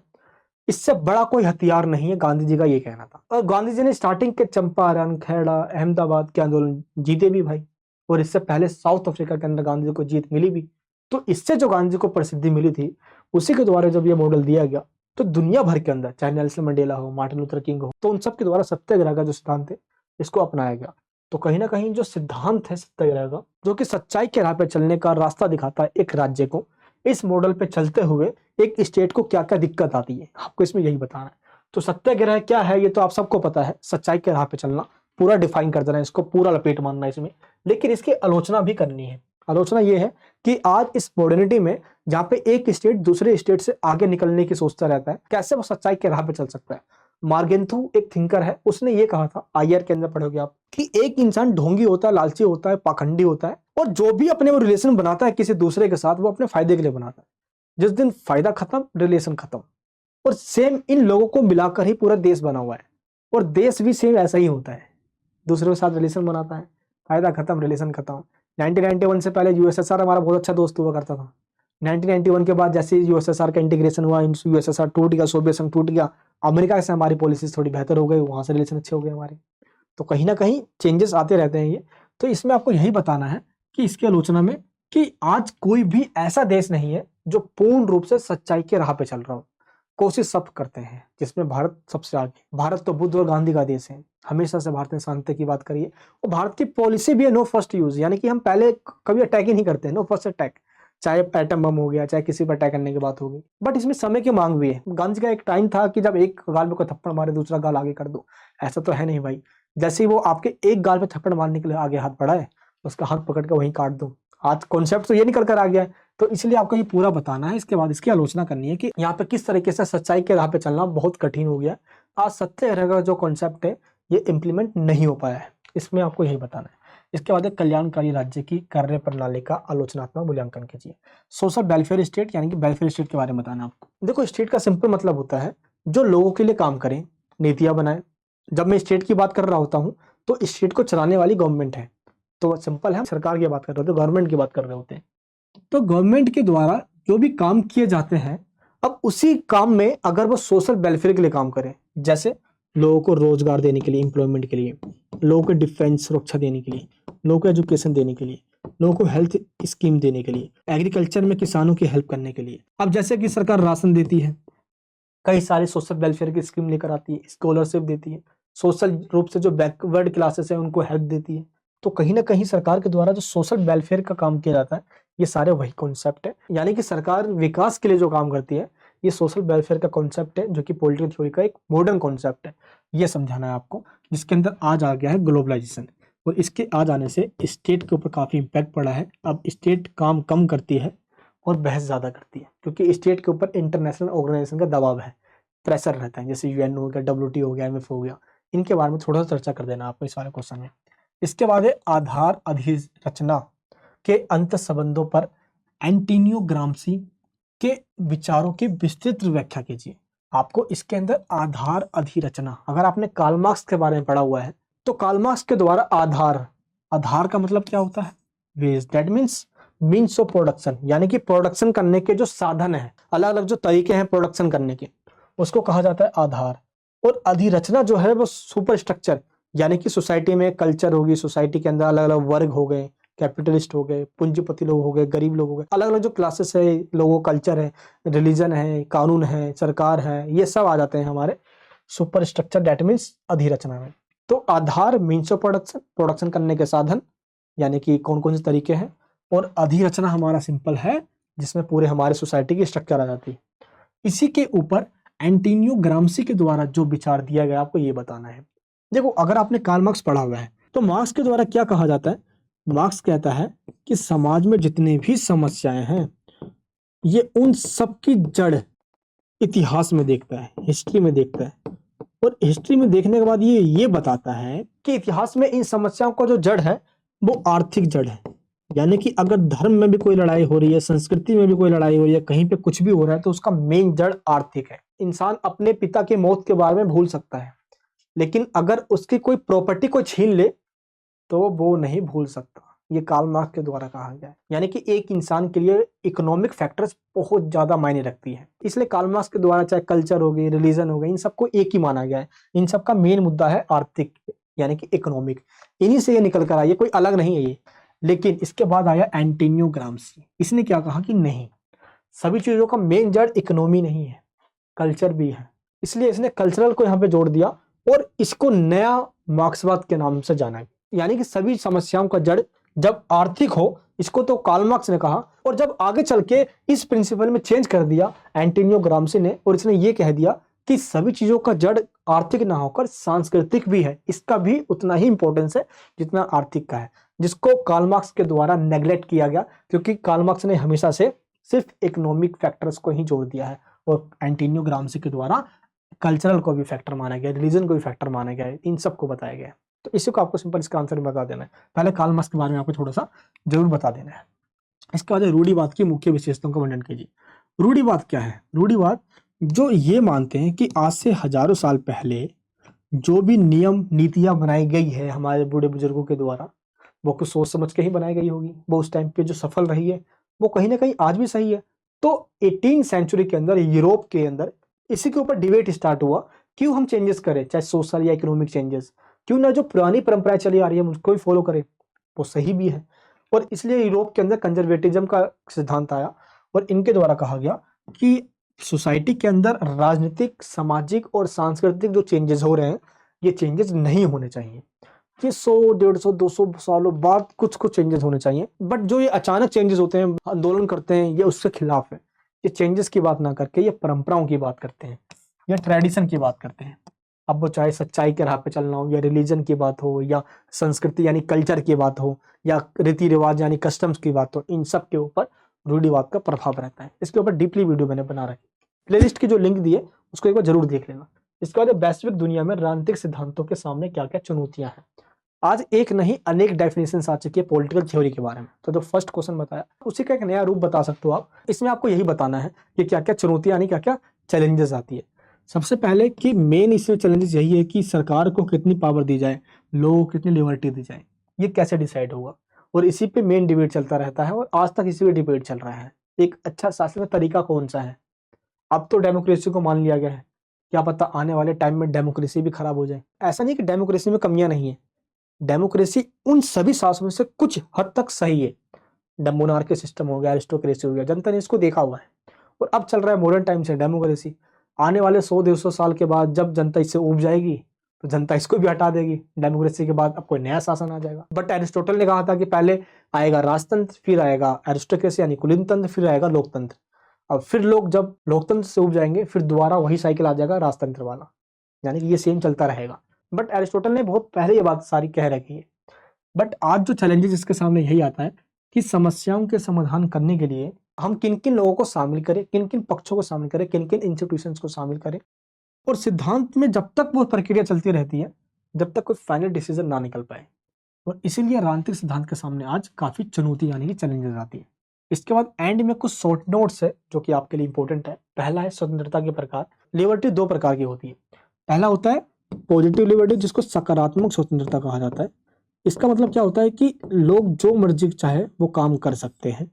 इससे बड़ा कोई हथियार नहीं है, गांधी जी का ये कहना था। और गांधी जी ने स्टार्टिंग के चंपारण, खेड़ा, अहमदाबाद के आंदोलन जीते भी भाई, और इससे पहले साउथ अफ्रीका के अंदर गांधी जी को जीत मिली भी। तो इससे जो गांधी जी को प्रसिद्धि मिली थी, उसी के द्वारा जब ये मॉडल दिया गया, तो दुनिया भर के अंदर चाहे नेल्सन मंडेला हो, मार्टिन लूथर किंग हो, तो उन सब के द्वारा सत्याग्रह का जो सिद्धांत है, इसको अपनाया गया। तो कहीं ना कहीं जो सिद्धांत है सत्याग्रह का, जो कि सच्चाई के राह पे चलने का रास्ता दिखाता है एक राज्य को, इस मॉडल पे चलते हुए एक स्टेट को क्या क्या दिक्कत आती है, आपको इसमें यही बताना है। तो सत्याग्रह क्या है ये तो आप सबको पता है, सच्चाई के राह पे चलना, पूरा डिफाइन कर देना, इसको पूरा लपेट मारना इसमें। लेकिन इसकी आलोचना भी करनी है। आलोचना ये है कि आज इस मॉडर्निटी में जहाँ पे एक स्टेट दूसरे स्टेट से आगे निकलने की सोचता रहता है, कैसे वो सच्चाई के राह पे चल सकता है। मार्गेंथू एक थिंकर है, उसने ये कहा था, आईआर के अंदर पढ़ोगे आप, कि एक इंसान ढोंगी होता है, लालची होता है, पाखंडी होता है, और जो भी अपने वो रिलेशन बनाता है किसी दूसरे के साथ, वो अपने फायदे के लिए बनाता है। जिस दिन फायदा खत्म, रिलेशन खत्म। और सेम इन लोगों को मिलाकर ही पूरा देश बना हुआ है, और देश भी सेम ऐसा ही होता है, दूसरों के साथ रिलेशन बनाता है, फायदा खत्म, रिलेशन खत्म। 1991 से पहले यूएसएसआर हमारा बहुत अच्छा दोस्त हुआ करता था। 1991 के बाद जैसे यूएसएसआर का इंटीग्रेशन हुआ, यूएसएसआर टूट गया, सोवियत संघ टूट गया, अमेरिका से हमारी पॉलिसीज थोड़ी बेहतर हो गई, वहां से रिलेशन अच्छे हो गए हमारे। तो कहीं ना कहीं चेंजेस आते रहते हैं ये। तो इसमें आपको यही बताना है कि इसकी आलोचना में, कि आज कोई भी ऐसा देश नहीं है जो पूर्ण रूप से सच्चाई के राह पे चल रहा हो। कोशिश सब करते हैं, जिसमें भारत सबसे आगे। भारत तो बुद्ध और गांधी का देश है, हमेशा से भारत ने शांति की बात करी है, और भारत की पॉलिसी भी है नो फर्स्ट यूज, यानी कि हम पहले कभी अटैक ही नहीं करते, नो फर्स्ट अटैक, चाहे एटम बम हो गया, चाहे किसी पर अटैक करने की बात होगी। बट इसमें समय की मांग भी है। गांधी का एक टाइम था कि जब एक गाल में कोई थप्पड़ मारे दूसरा गाल आगे कर दो, ऐसा तो है नहीं भाई। जैसे ही वो आपके एक गाल पे थप्पड़ मारने के लिए आगे हाथ बढ़ाए, उसका हाथ पकड़ के वहीं काट दो। आज कॉन्सेप्ट तो ये निकल कर आ गया है, तो इसलिए आपको ये पूरा बताना है। इसके बाद इसकी आलोचना करनी है कि यहाँ पे किस तरीके से सच्चाई के राह पे चलना बहुत कठिन हो गया। आज सत्याग्रह का जो कॉन्सेप्ट है ये इम्प्लीमेंट नहीं हो पाया है, इसमें आपको यही बताना है। इसके बाद कल्याणकारी राज्य की कार्य प्रणाली का आलोचनात्मक मूल्यांकन कीजिए। सोशल वेलफेयर स्टेट, यानी कि वेलफेयर स्टेट के बारे में बताना आपको। देखो स्टेट का सिंपल मतलब होता है जो लोगों के लिए काम करे, नीतियां बनाए। जब मैं स्टेट की बात कर रहा होता हूँ तो स्टेट को चलाने वाली गवर्नमेंट है, तो सिंपल है, सरकार की बात कर रहे होते हैं, गवर्नमेंट की बात कर रहे होते हैं। तो गवर्नमेंट के द्वारा जो भी काम किए जाते हैं, अब उसी काम में अगर वो सोशल वेलफेयर के लिए काम करें, जैसे लोगों को रोजगार देने के लिए, एम्प्लॉयमेंट के लिए, लोगों को डिफेंस सुरक्षा देने के लिए, लोगों को एजुकेशन देने के लिए, लोगों को हेल्थ स्कीम देने के लिए, एग्रीकल्चर में किसानों की हेल्प करने के लिए। अब जैसे कि सरकार राशन देती है, कई सारी सोशल वेलफेयर की स्कीम लेकर आती है, स्कॉलरशिप देती है, सोशल रूप से जो बैकवर्ड क्लासेस है उनको हेल्प देती है। तो कहीं ना कहीं सरकार के द्वारा जो सोशल वेलफेयर का काम किया जाता है, ये सारे वही कॉन्सेप्ट है। यानी कि सरकार विकास के लिए जो काम करती है, ये सोशल वेलफेयर का कॉन्सेप्ट है, जो कि पॉलिटिकल थ्योरी का एक मॉडर्न कॉन्सेप्ट है। ये समझाना है आपको, जिसके अंदर आज आ गया है ग्लोबलाइजेशन, और इसके आ जाने से स्टेट के ऊपर काफी इम्पैक्ट पड़ा है। अब स्टेट काम कम करती है और बहस ज़्यादा करती है, क्योंकि स्टेट के ऊपर इंटरनेशनल ऑर्गेनाइजेशन का दबाव है, प्रेशर रहता है, जैसे यूएन हो गया, WTO हो गया, MF हो गया। इनके बारे में थोड़ा सा चर्चा कर देना आपको इस वाले क्वेश्चन में। इसके बाद है आधार अधिरचना के अंत संबंधों पर एंटोनियो ग्राम्सी के विचारों की विस्तृत व्याख्या कीजिए। आपको इसके अंदर आधार अधिरचना, अगर आपने कार्ल मार्क्स के बारे में पढ़ा हुआ है तो कार्ल मार्क्स के द्वारा आधार का मतलब क्या होता है? Wage, that means of production, यानी कि प्रोडक्शन करने के जो साधन है, अलग अलग जो तरीके हैं प्रोडक्शन करने के, उसको कहा जाता है आधार। और अधिरचना जो है वो सुपर स्ट्रक्चर, यानी कि सोसाइटी में कल्चर होगी, सोसाइटी के अंदर अलग अलग वर्ग हो गए, कैपिटलिस्ट हो गए, पूंजीपति लोग हो गए, गरीब लोग हो गए, अलग अलग जो क्लासेस है लोगों, कल्चर है, रिलीजन है, कानून है, सरकार है, ये सब आ जाते हैं हमारे सुपर स्ट्रक्चर, दैट मीन्स अधिरचना में। तो आधार मीन्स ऑफ प्रोडक्शन करने के साधन, यानी कि कौन कौन से तरीके हैं, और अधिरचना हमारा सिंपल है जिसमें पूरे हमारे सोसाइटी की स्ट्रक्चर आ जाती है। इसी के ऊपर एंटोनियो ग्राम्सी के द्वारा जो विचार दिया गया आपको ये बताना है। देखो, अगर आपने कार्ल मार्क्स पढ़ा हुआ है तो मार्क्स के द्वारा क्या कहा जाता है? मार्क्स कहता है कि समाज में जितने भी समस्याएं हैं ये उन सब की जड़ इतिहास में देखता है, हिस्ट्री में देखता है, और हिस्ट्री में देखने के बाद ये बताता है कि इतिहास में इन समस्याओं का जो जड़ है वो आर्थिक जड़ है। यानी कि अगर धर्म में भी कोई लड़ाई हो रही है, संस्कृति में भी कोई लड़ाई हो रही है, कहीं पे कुछ भी हो रहा है, तो उसका मेन जड़ आर्थिक है। इंसान अपने पिता की मौत के बारे में भूल सकता है, लेकिन अगर उसकी कोई प्रॉपर्टी को छीन ले तो वो नहीं भूल सकता। ये कार्ल मार्क्स के द्वारा कहा गया है। यानी कि एक इंसान के लिए इकोनॉमिक फैक्टर्स बहुत ज्यादा मायने रखती है, इसलिए कार्ल मार्क्स के द्वारा चाहे कल्चर हो गई, रिलीजन हो गई, इन सबको एक ही माना गया है। इन सबका मेन मुद्दा है आर्थिक, यानी कि इकोनॉमिक, इन्हीं से ये निकल कर आई है, कोई अलग नहीं है ये। लेकिन इसके बाद आया एंटोनियो ग्राम्सी। इसने क्या कहा कि नहीं, सभी चीजों का मेन जड़ इकोनॉमी नहीं है, कल्चर भी है। इसलिए इसने कल्चरल को यहाँ पे जोड़ दिया और इसको नया मार्क्सवाद के नाम से जाना है। यानी कि सभी समस्याओं का जड़ जब आर्थिक हो, इसको तो कार्ल मार्क्स ने कहा, और जब आगे चल के इस प्रिंसिपल में चेंज कर दिया एंटोनियो ग्राम्सी ने, और इसने ये कह दिया कि सभी चीजों का जड़ आर्थिक ना होकर सांस्कृतिक भी है, इसका भी उतना ही इंपॉर्टेंस है जितना आर्थिक का है, जिसको कार्ल मार्क्स के द्वारा नेग्लेक्ट किया गया, क्योंकि कार्ल मार्क्स ने हमेशा से सिर्फ इकोनॉमिक फैक्टर्स को ही जोड़ दिया है, और एंटोनियो ग्राम्सी के द्वारा कल्चरल को भी फैक्टर माना गया, रिलीजन को भी फैक्टर माना गया, इन सबको बताया गया। तो इसी को आपको सिंपल इसका आंसर बता देना है। पहले कार्ल मार्क्स के बारे में आपको थोड़ा सा जरूर बता देना है। इसके बाद रूढ़िवाद की मुख्य विशेषताओं का वर्णन कीजिए। रूढ़िवाद क्या है? रूढ़िवाद जो ये मानते हैं कि आज से हजारों साल पहले जो भी नियम नीतियां बनाई गई है हमारे बूढ़े बुजुर्गों के द्वारा, वो कुछ सोच समझ के ही बनाई गई होगी, वो उस टाइम पे जो सफल रही है वो कहीं ना कहीं आज भी सही है। तो 18 सेंचुरी के अंदर यूरोप के अंदर इसी के ऊपर डिबेट स्टार्ट हुआ, क्यों हम चेंजेस करें, चाहे सोशल या इकोनॉमिक चेंजेस, क्यों ना जो पुरानी परंपराएं चली आ रही है उसको ही फॉलो करें, वो सही भी है। और इसलिए यूरोप के अंदर कंजर्वेटिज्म का सिद्धांत आया, और इनके द्वारा कहा गया कि सोसाइटी के अंदर राजनीतिक, सामाजिक और सांस्कृतिक जो चेंजेस हो रहे हैं ये चेंजेस नहीं होने चाहिए। ये 100, 150, 200 सालों बाद कुछ कुछ चेंजेस होने चाहिए, बट जो ये अचानक चेंजेस होते हैं, आंदोलन करते हैं, ये उसके खिलाफ है। ये चेंजेस की बात ना करके ये परंपराओं की बात करते हैं, या ट्रेडिशन की बात करते हैं। अब वो चाहे सच्चाई के राह पे चलना हो, या रिलीजन की बात हो, या संस्कृति यानी कल्चर की बात हो, या रीति रिवाज यानी कस्टम्स की बात हो, इन सब के ऊपर रूढ़िवाद का प्रभाव रहता है। इसके ऊपर डीपली वीडियो मैंने बना रखी, प्लेलिस्ट की जो लिंक दी है उसको एक बार जरूर देख लेना। इसके बाद वैश्विक दुनिया में राजनीतिक सिद्धांतों के सामने क्या क्या चुनौतियां हैं। आज एक नहीं अनेक डेफिनेशन आ चुकी है पॉलिटिकल थ्योरी के बारे में। तो जो फर्स्ट क्वेश्चन बताया उसी का एक नया रूप बता सकते हो आप। इसमें आपको यही बताना है कि क्या क्या चुनौतियां यानी क्या क्या चैलेंजेस आती है। सबसे पहले कि मेन इसमें चैलेंजेस यही है कि सरकार को कितनी पावर दी जाए, लोगों को कितनी लिबर्टी दी जाए, ये कैसे डिसाइड होगा। और इसी पे मेन डिबेट चलता रहता है, और आज तक इसी पे डिबेट चल रहा है। एक अच्छा शासन का तरीका कौन सा है। अब तो डेमोक्रेसी को मान लिया गया है, क्या पता आने वाले टाइम में डेमोक्रेसी भी खराब हो जाए। ऐसा नहीं कि डेमोक्रेसी में कमियां नहीं है, डेमोक्रेसी उन सभी शासनों से कुछ हद तक सही है। मोनार्की सिस्टम हो गया, एरिस्टोक्रेसी हो गया, जनता ने इसको देखा हुआ है। और अब चल रहा है मॉडर्न टाइम से डेमोक्रेसी। आने वाले 100-150 साल के बाद जब जनता इससे ऊब जाएगी तो जनता इसको भी हटा देगी। डेमोक्रेसी के बाद अब कोई नया शासन आ जाएगा। बट एरिस्टोटल ने कहा था कि पहले आएगा राजतंत्र, फिर आएगा एरिस्टोक्रेसी यानी कुलीन तंत्र, फिर आएगा लोकतंत्र। अब फिर लोग जब लोकतंत्र से ऊब जाएंगे फिर दोबारा वही साइकिल आ जाएगा राजतंत्र वाला, यानी कि ये सेम चलता रहेगा। बट एरिस्टोटल ने बहुत पहले ये बात सारी कह रखी है। बट आज जो चैलेंजेस इसके सामने यही आता है कि समस्याओं के समाधान करने के लिए हम किन किन लोगों को शामिल करें, किन किन पक्षों को शामिल करें, किन किन इंस्टीट्यूशंस को शामिल करें, और सिद्धांत में जब तक वो प्रक्रिया चलती रहती है जब तक कोई फाइनल डिसीजन ना निकल पाए। और इसीलिए राजनीतिक सिद्धांत के सामने आज काफी चुनौती यानी कि चैलेंजेस आती है। इसके बाद एंड में कुछ शॉर्ट नोट्स है जो कि आपके लिए इंपॉर्टेंट है। पहला है स्वतंत्रता के प्रकार। लिबर्टी दो प्रकार की होती है। पहला होता है पॉजिटिव लिबर्टी, जिसको सकारात्मक स्वतंत्रता कहा जाता है। इसका मतलब क्या होता है कि लोग जो मर्जी चाहे वो काम कर सकते हैं।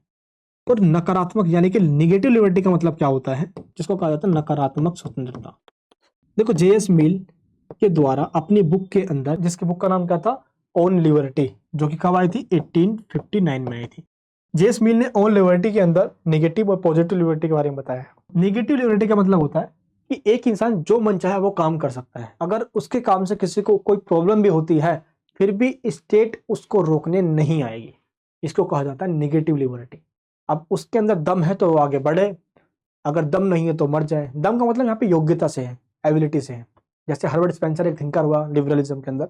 और नकारात्मक यानी कि निगेटिव लिबर्टी का मतलब क्या होता है, जिसको कहा जाता है नकारात्मक स्वतंत्रता। देखो जेएस मिल के द्वारा अपनी बुक के अंदर, जिसकी बुक का नाम क्या था, ऑन लिबर्टी, जो कि कब आई थी, 1859 में आई थी। जेएस मिल ने ऑन लिबर्टी के अंदर नेगेटिव और पॉजिटिव लिबर्टी के बारे में बताया है। नेगेटिव लिबर्टी का मतलब होता है कि एक इंसान जो मन चाहे वो काम कर सकता है। अगर उसके काम से किसी को कोई प्रॉब्लम भी होती है फिर भी स्टेट उसको रोकने नहीं आएगी। इसको कहा जाता है नेगेटिव लिबर्टी। अब उसके अंदर दम है तो वो आगे बढ़े, अगर दम नहीं है तो मर जाए। दम का मतलब यहाँ पे योग्यता से है, एबिलिटी से है। जैसे हर्बर्ट स्पेंसर एक थिंकर हुआ लिबरलिज्म के अंदर।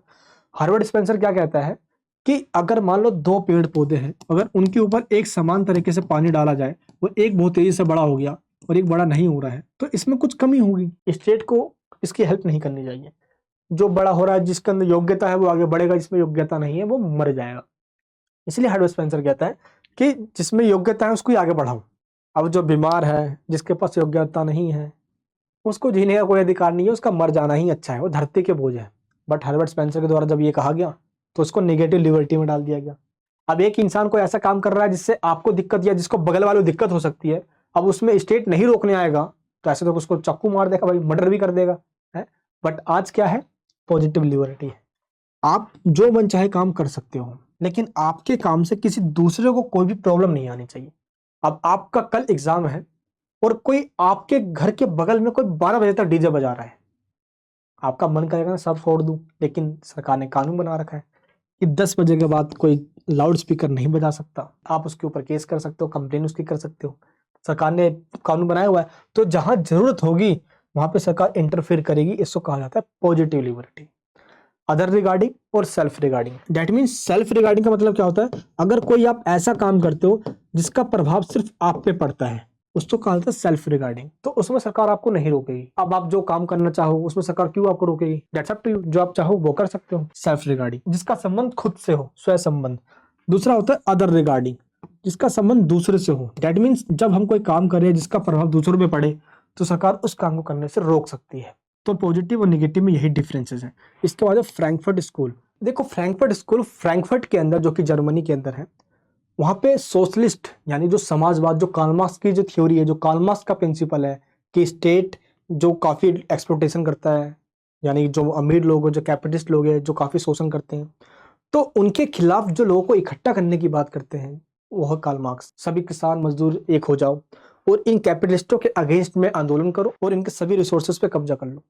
हर्बर्ट स्पेंसर क्या कहता है कि अगर मान लो दो पेड़ पौधे हैं, अगर उनके ऊपर एक समान तरीके से पानी डाला जाए, वो एक बहुत तेजी से बड़ा हो गया और एक बड़ा नहीं हो रहा है, तो इसमें कुछ कमी होगी। स्टेट को इसकी हेल्प नहीं करनी चाहिए। जो बड़ा हो रहा है, जिसके अंदर योग्यता है वो आगे बढ़ेगा, जिसमें योग्यता नहीं है वो मर जाएगा। इसलिए हर्बर्ट स्पेंसर कहता है कि जिसमें योग्यता है उसको ही आगे बढ़ाओ। अब जो बीमार है, जिसके पास योग्यता नहीं है, उसको जीने का कोई अधिकार नहीं है, उसका मर जाना ही अच्छा है, वो धरती के बोझ है। बट हर्बर्ट स्पेंसर के द्वारा जब ये कहा गया तो उसको नेगेटिव लिबर्टी में डाल दिया गया। अब एक इंसान को ऐसा काम कर रहा है जिससे आपको दिक्कत या जिसको बगल वाले को दिक्कत हो सकती है, अब उसमें स्टेट नहीं रोकने आएगा तो ऐसे तो उसको चाकू मार देगा भाई, मर्डर भी कर देगा है। बट आज क्या है, पॉजिटिव लिबर्टी है। आप जो मन चाहे काम कर सकते हो, लेकिन आपके काम से किसी दूसरे को कोई भी प्रॉब्लम नहीं आनी चाहिए। अब आपका कल एग्जाम है और कोई आपके घर के बगल में कोई 12 बजे तक डीजे बजा रहा है, आपका मन करेगा ना सब छोड़ दूं, लेकिन सरकार ने कानून बना रखा है कि 10 बजे के बाद कोई लाउड स्पीकर नहीं बजा सकता। आप उसके ऊपर केस कर सकते हो, कंप्लेन उसकी कर सकते हो। सरकार ने कानून बनाया हुआ है, तो जहां जरूरत होगी वहां पे सरकार इंटरफेयर करेगी। इसको कहा जाता है पॉजिटिव लिबर्टी। अदर रिगार्डिंग और self regarding. That means self regarding का मतलब क्या होता है, अगर कोई आप ऐसा काम करते हो जिसका प्रभाव सिर्फ आप पे पड़ता है, उसको कहा जाता है सेल्फ रिगार्डिंग। तो उसमें सरकार आपको नहीं रोकेगी। अब आप जो काम करना चाहो उसमें सरकार क्यों आपको रोकेगी, दैट्स अप टू यू। जो आप चाहो वो कर सकते हो। सेल्फ रिगार्डिंग जिसका संबंध खुद से हो, स्वयं संबंध। दूसरा होता है अदर रिगार्डिंग, जिसका संबंध दूसरे से हो। दैट मीन्स जब हम कोई काम कर रहे हैं जिसका प्रभाव दूसरों पे पड़े तो सरकार उस काम को करने से रोक सकती है। तो पॉजिटिव और नेगेटिव में यही डिफरेंसेस हैं। इसके बाद है फ्रैंकफर्ट स्कूल। देखो फ्रैंकफर्ट स्कूल फ्रैंकफर्ट के अंदर, जो कि जर्मनी के अंदर है, वहां पे सोशलिस्ट यानी जो समाजवाद, जो कार्ल मार्क्स की जो थ्योरी है, जो कार्ल मार्क्स का प्रिंसिपल है कि स्टेट जो काफी एक्सप्लोटेशन करता है, यानी जो अमीर लोग, जो कैपिटलिस्ट लोग हैं, जो काफी शोषण करते हैं, तो उनके खिलाफ जो लोगों को इकट्ठा करने की बात करते हैं वो है कार्ल मार्क्स। सभी किसान मजदूर एक हो जाओ और इन कैपिटलिस्टों के अगेंस्ट में आंदोलन करो और इनके सभी रिसोर्सेज पे कब्जा कर लो,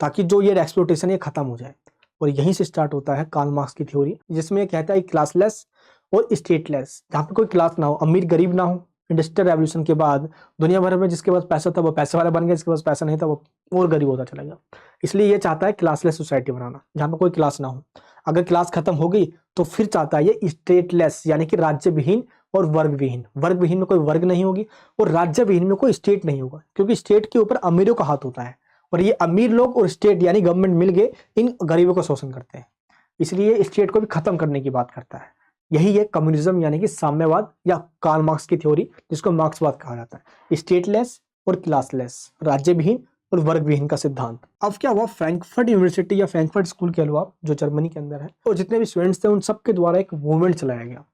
ताकि जो ये एक्सप्लोटेशन ये खत्म हो जाए। और यहीं से स्टार्ट होता है कार्ल मार्क्स की थ्योरी, जिसमें ये कहता है क्लासलेस और स्टेटलेस, जहाँ पे कोई क्लास ना हो, अमीर गरीब ना हो। इंडस्ट्रियल रेवोल्यूशन के बाद दुनिया भर में जिसके पास पैसा था वो पैसे वाला बन गया, जिसके पास पैसा नहीं था वो और गरीब होता चला गया। इसलिए ये चाहता है क्लासलेस सोसाइटी बनाना, जहाँ पे कोई क्लास ना हो। अगर क्लास खत्म हो गई तो फिर चाहता है ये स्टेटलेस, यानी कि राज्य विहीन और वर्ग विहीन। वर्ग विहीन में कोई वर्ग नहीं होगी और राज्य विहीन में कोई स्टेट नहीं होगा, क्योंकि स्टेट के ऊपर अमीरों का हाथ होता है और ये अमीर लोग और स्टेट यानी गवर्नमेंट मिल गए इन गरीबों का शोषण करते हैं। इसलिए स्टेट को भी खत्म करने की बात करता है। यही है कम्युनिज्म यानी कि साम्यवाद या कार्ल मार्क्स की थ्योरी, जिसको मार्क्सवाद कहा जाता है। स्टेटलेस और क्लासलेस, राज्य विहीन और वर्ग विहीन का सिद्धांत। अब क्या हुआ, फ्रैंकफर्ट यूनिवर्सिटी या फ्रैंकफर्ट स्कूल के अलावा जो जर्मनी के अंदर है, और जितने भी स्टूडेंट्स थे उन सबके द्वारा एक मूवमेंट चलाया गया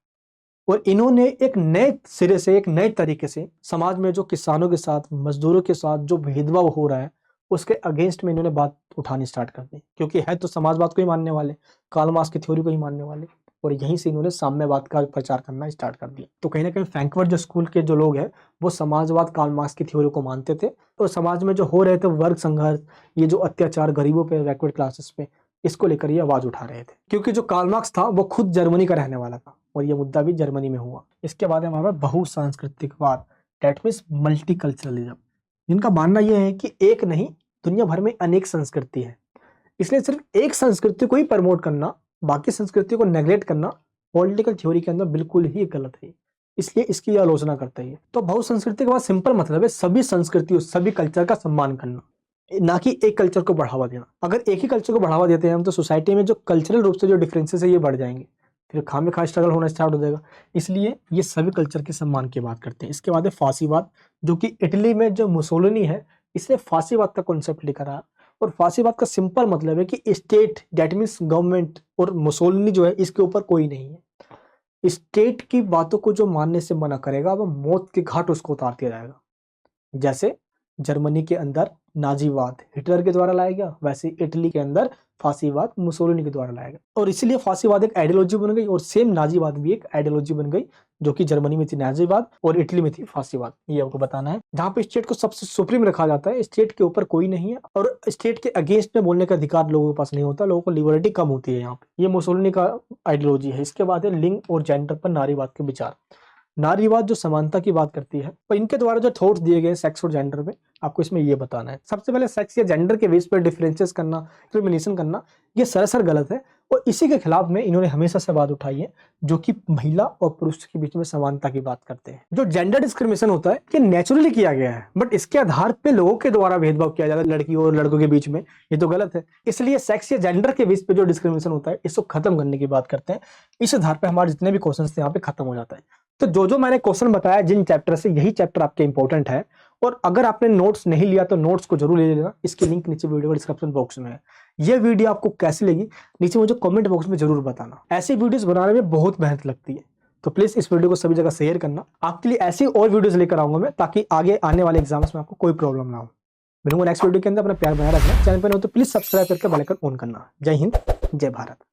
और इन्होंने एक नए सिरे से, एक नए तरीके से समाज में जो किसानों के साथ, मजदूरों के साथ जो भेदभाव हो रहा है उसके अगेंस्ट में इन्होंने बात उठानी स्टार्ट कर दी, क्योंकि है तो समाजवाद को ही मानने वाले, कार्ल मार्क्स की थ्योरी को ही मानने वाले। और यहीं से इन्होंने साम्यवाद का प्रचार करना स्टार्ट कर दिया। तो कहीं ना कहीं फ्रैंकफर्ट जो स्कूल के जो लोग हैं वो समाजवाद, कार्ल मार्क्स की थ्योरी को मानते थे और समाज में जो हो रहे थे वर्ग संघर्ष, ये जो अत्याचार गरीबों पे, बैकवर्ड क्लासेस पे, इसको लेकर ये आवाज उठा रहे थे। क्योंकि जो कार्ल मार्क्स था वो खुद जर्मनी का रहने वाला था और ये मुद्दा भी जर्मनी में हुआ। इसके बाद हमारे पास बहुसांस्कृतिकवाद, दैट मीन्स मल्टीकल्चरलिज्म, जिनका मानना यह है कि एक नहीं, दुनिया भर में अनेक संस्कृति है, इसलिए सिर्फ एक संस्कृति को ही प्रमोट करना, बाकी संस्कृति को नेग्लेक्ट करना पॉलिटिकल थ्योरी के अंदर बिल्कुल ही गलत है, इसलिए इसकी आलोचना करता है। तो बहुसंस्कृति के बाद सिंपल मतलब है सभी संस्कृतियों, सभी कल्चर का सम्मान करना, ना कि एक कल्चर को बढ़ावा देना। अगर एक ही कल्चर को बढ़ावा देते हैं हम तो सोसाइटी में जो कल्चरल रूप से जो डिफरेंसेस है ये बढ़ जाएंगे, फिर खामे खा स्ट्रगल होना स्टार्ट हो जाएगा। इसलिए ये सभी कल्चर के सम्मान की बात करते हैं। इसके बाद है फांसीवाद, जो कि इटली में जो मुसोलिनी है इसने फांसीवाद का कॉन्सेप्ट लेकर आया। और फांसीवाद का सिंपल मतलब है कि स्टेट दैट मीन्स गवर्नमेंट और मुसोलिनी जो है इसके ऊपर कोई नहीं है। स्टेट की बातों को जो मानने से मना करेगा वह मौत के घाट उसको उतार दिया जाएगा। जैसे जर्मनी के अंदर नाजीवाद हिटलर के द्वारा लाया गया, वैसे इटली के अंदर फांसीवाद मुसोलिनी के द्वारा लाया गया। और इसीलिए फांसीवाद एक आइडियोलॉजी बन गई और सेम नाजीवाद भी एक आइडियोलॉजी बन गई, जो कि जर्मनी में थी नाजीवाद और इटली में थी फांसीवाद। ये आपको बताना है। जहां पे स्टेट को सबसे सुप्रीम रखा जाता है, स्टेट के ऊपर कोई नहीं है और स्टेट के अगेंस्ट में बोलने का अधिकार लोगों के पास नहीं होता, लोगों को लिबर्टी कम होती है यहाँ पे। ये मुसोलिनी का आइडियोलॉजी है। इसके बाद है लिंग और जेंडर पर नारीवाद के विचार। नारीवाद जो समानता की बात करती है, और इनके द्वारा जो थॉट्स दिए गए सेक्स और जेंडर में, आपको इसमें ये बताना है। सबसे पहले सेक्स या जेंडर के बेस पर डिफरेंसेस करना, डिस्क्रिमिनेशन करना, ये सरासर गलत है और इसी के खिलाफ में इन्होंने हमेशा से बात उठाई है, जो कि महिला और पुरुष के बीच में समानता की बात करते हैं। जो जेंडर डिस्क्रिमिनेशन होता है ये नेचुरली किया गया है, बट इसके आधार पे लोगों के द्वारा भेदभाव किया जाता है लड़कियों और लड़कों के बीच में, ये तो गलत है। इसलिए सेक्स या जेंडर के बेस पे जो डिस्क्रिमिनेशन होता है इसको खत्म करने की बात करते हैं। इस आधार पे हमारे जितने भी क्वेश्चन थे यहाँ पे खत्म हो जाता है। तो जो मैंने क्वेश्चन बताया जिन चैप्टर से, यही चैप्टर आपके इंपॉर्टेंट है। और अगर आपने नोट्स नहीं लिया तो नोट्स को जरूर ले लेना, इसकी लिंक नीचे वीडियो के डिस्क्रिप्शन बॉक्स में है। ये वीडियो आपको कैसी लगी नीचे मुझे कमेंट बॉक्स में जरूर बताना। ऐसी वीडियोस बनाने में बहुत मेहनत लगती है, तो प्लीज इस वीडियो को सभी जगह शेयर करना। आपके लिए ऐसी और वीडियोस लेकर आऊंगा मैं, ताकि आगे आने वाले एग्जाम्स में आपको कोई प्रॉब्लम ना हो। मिलूंगा नेक्स्ट वीडियो के अंदर। अपना प्यार बनाए रखना। चैनल पर हो तो प्लीज सब्सक्राइब करके बेल आइकन ऑन करना। जय हिंद, जय भारत।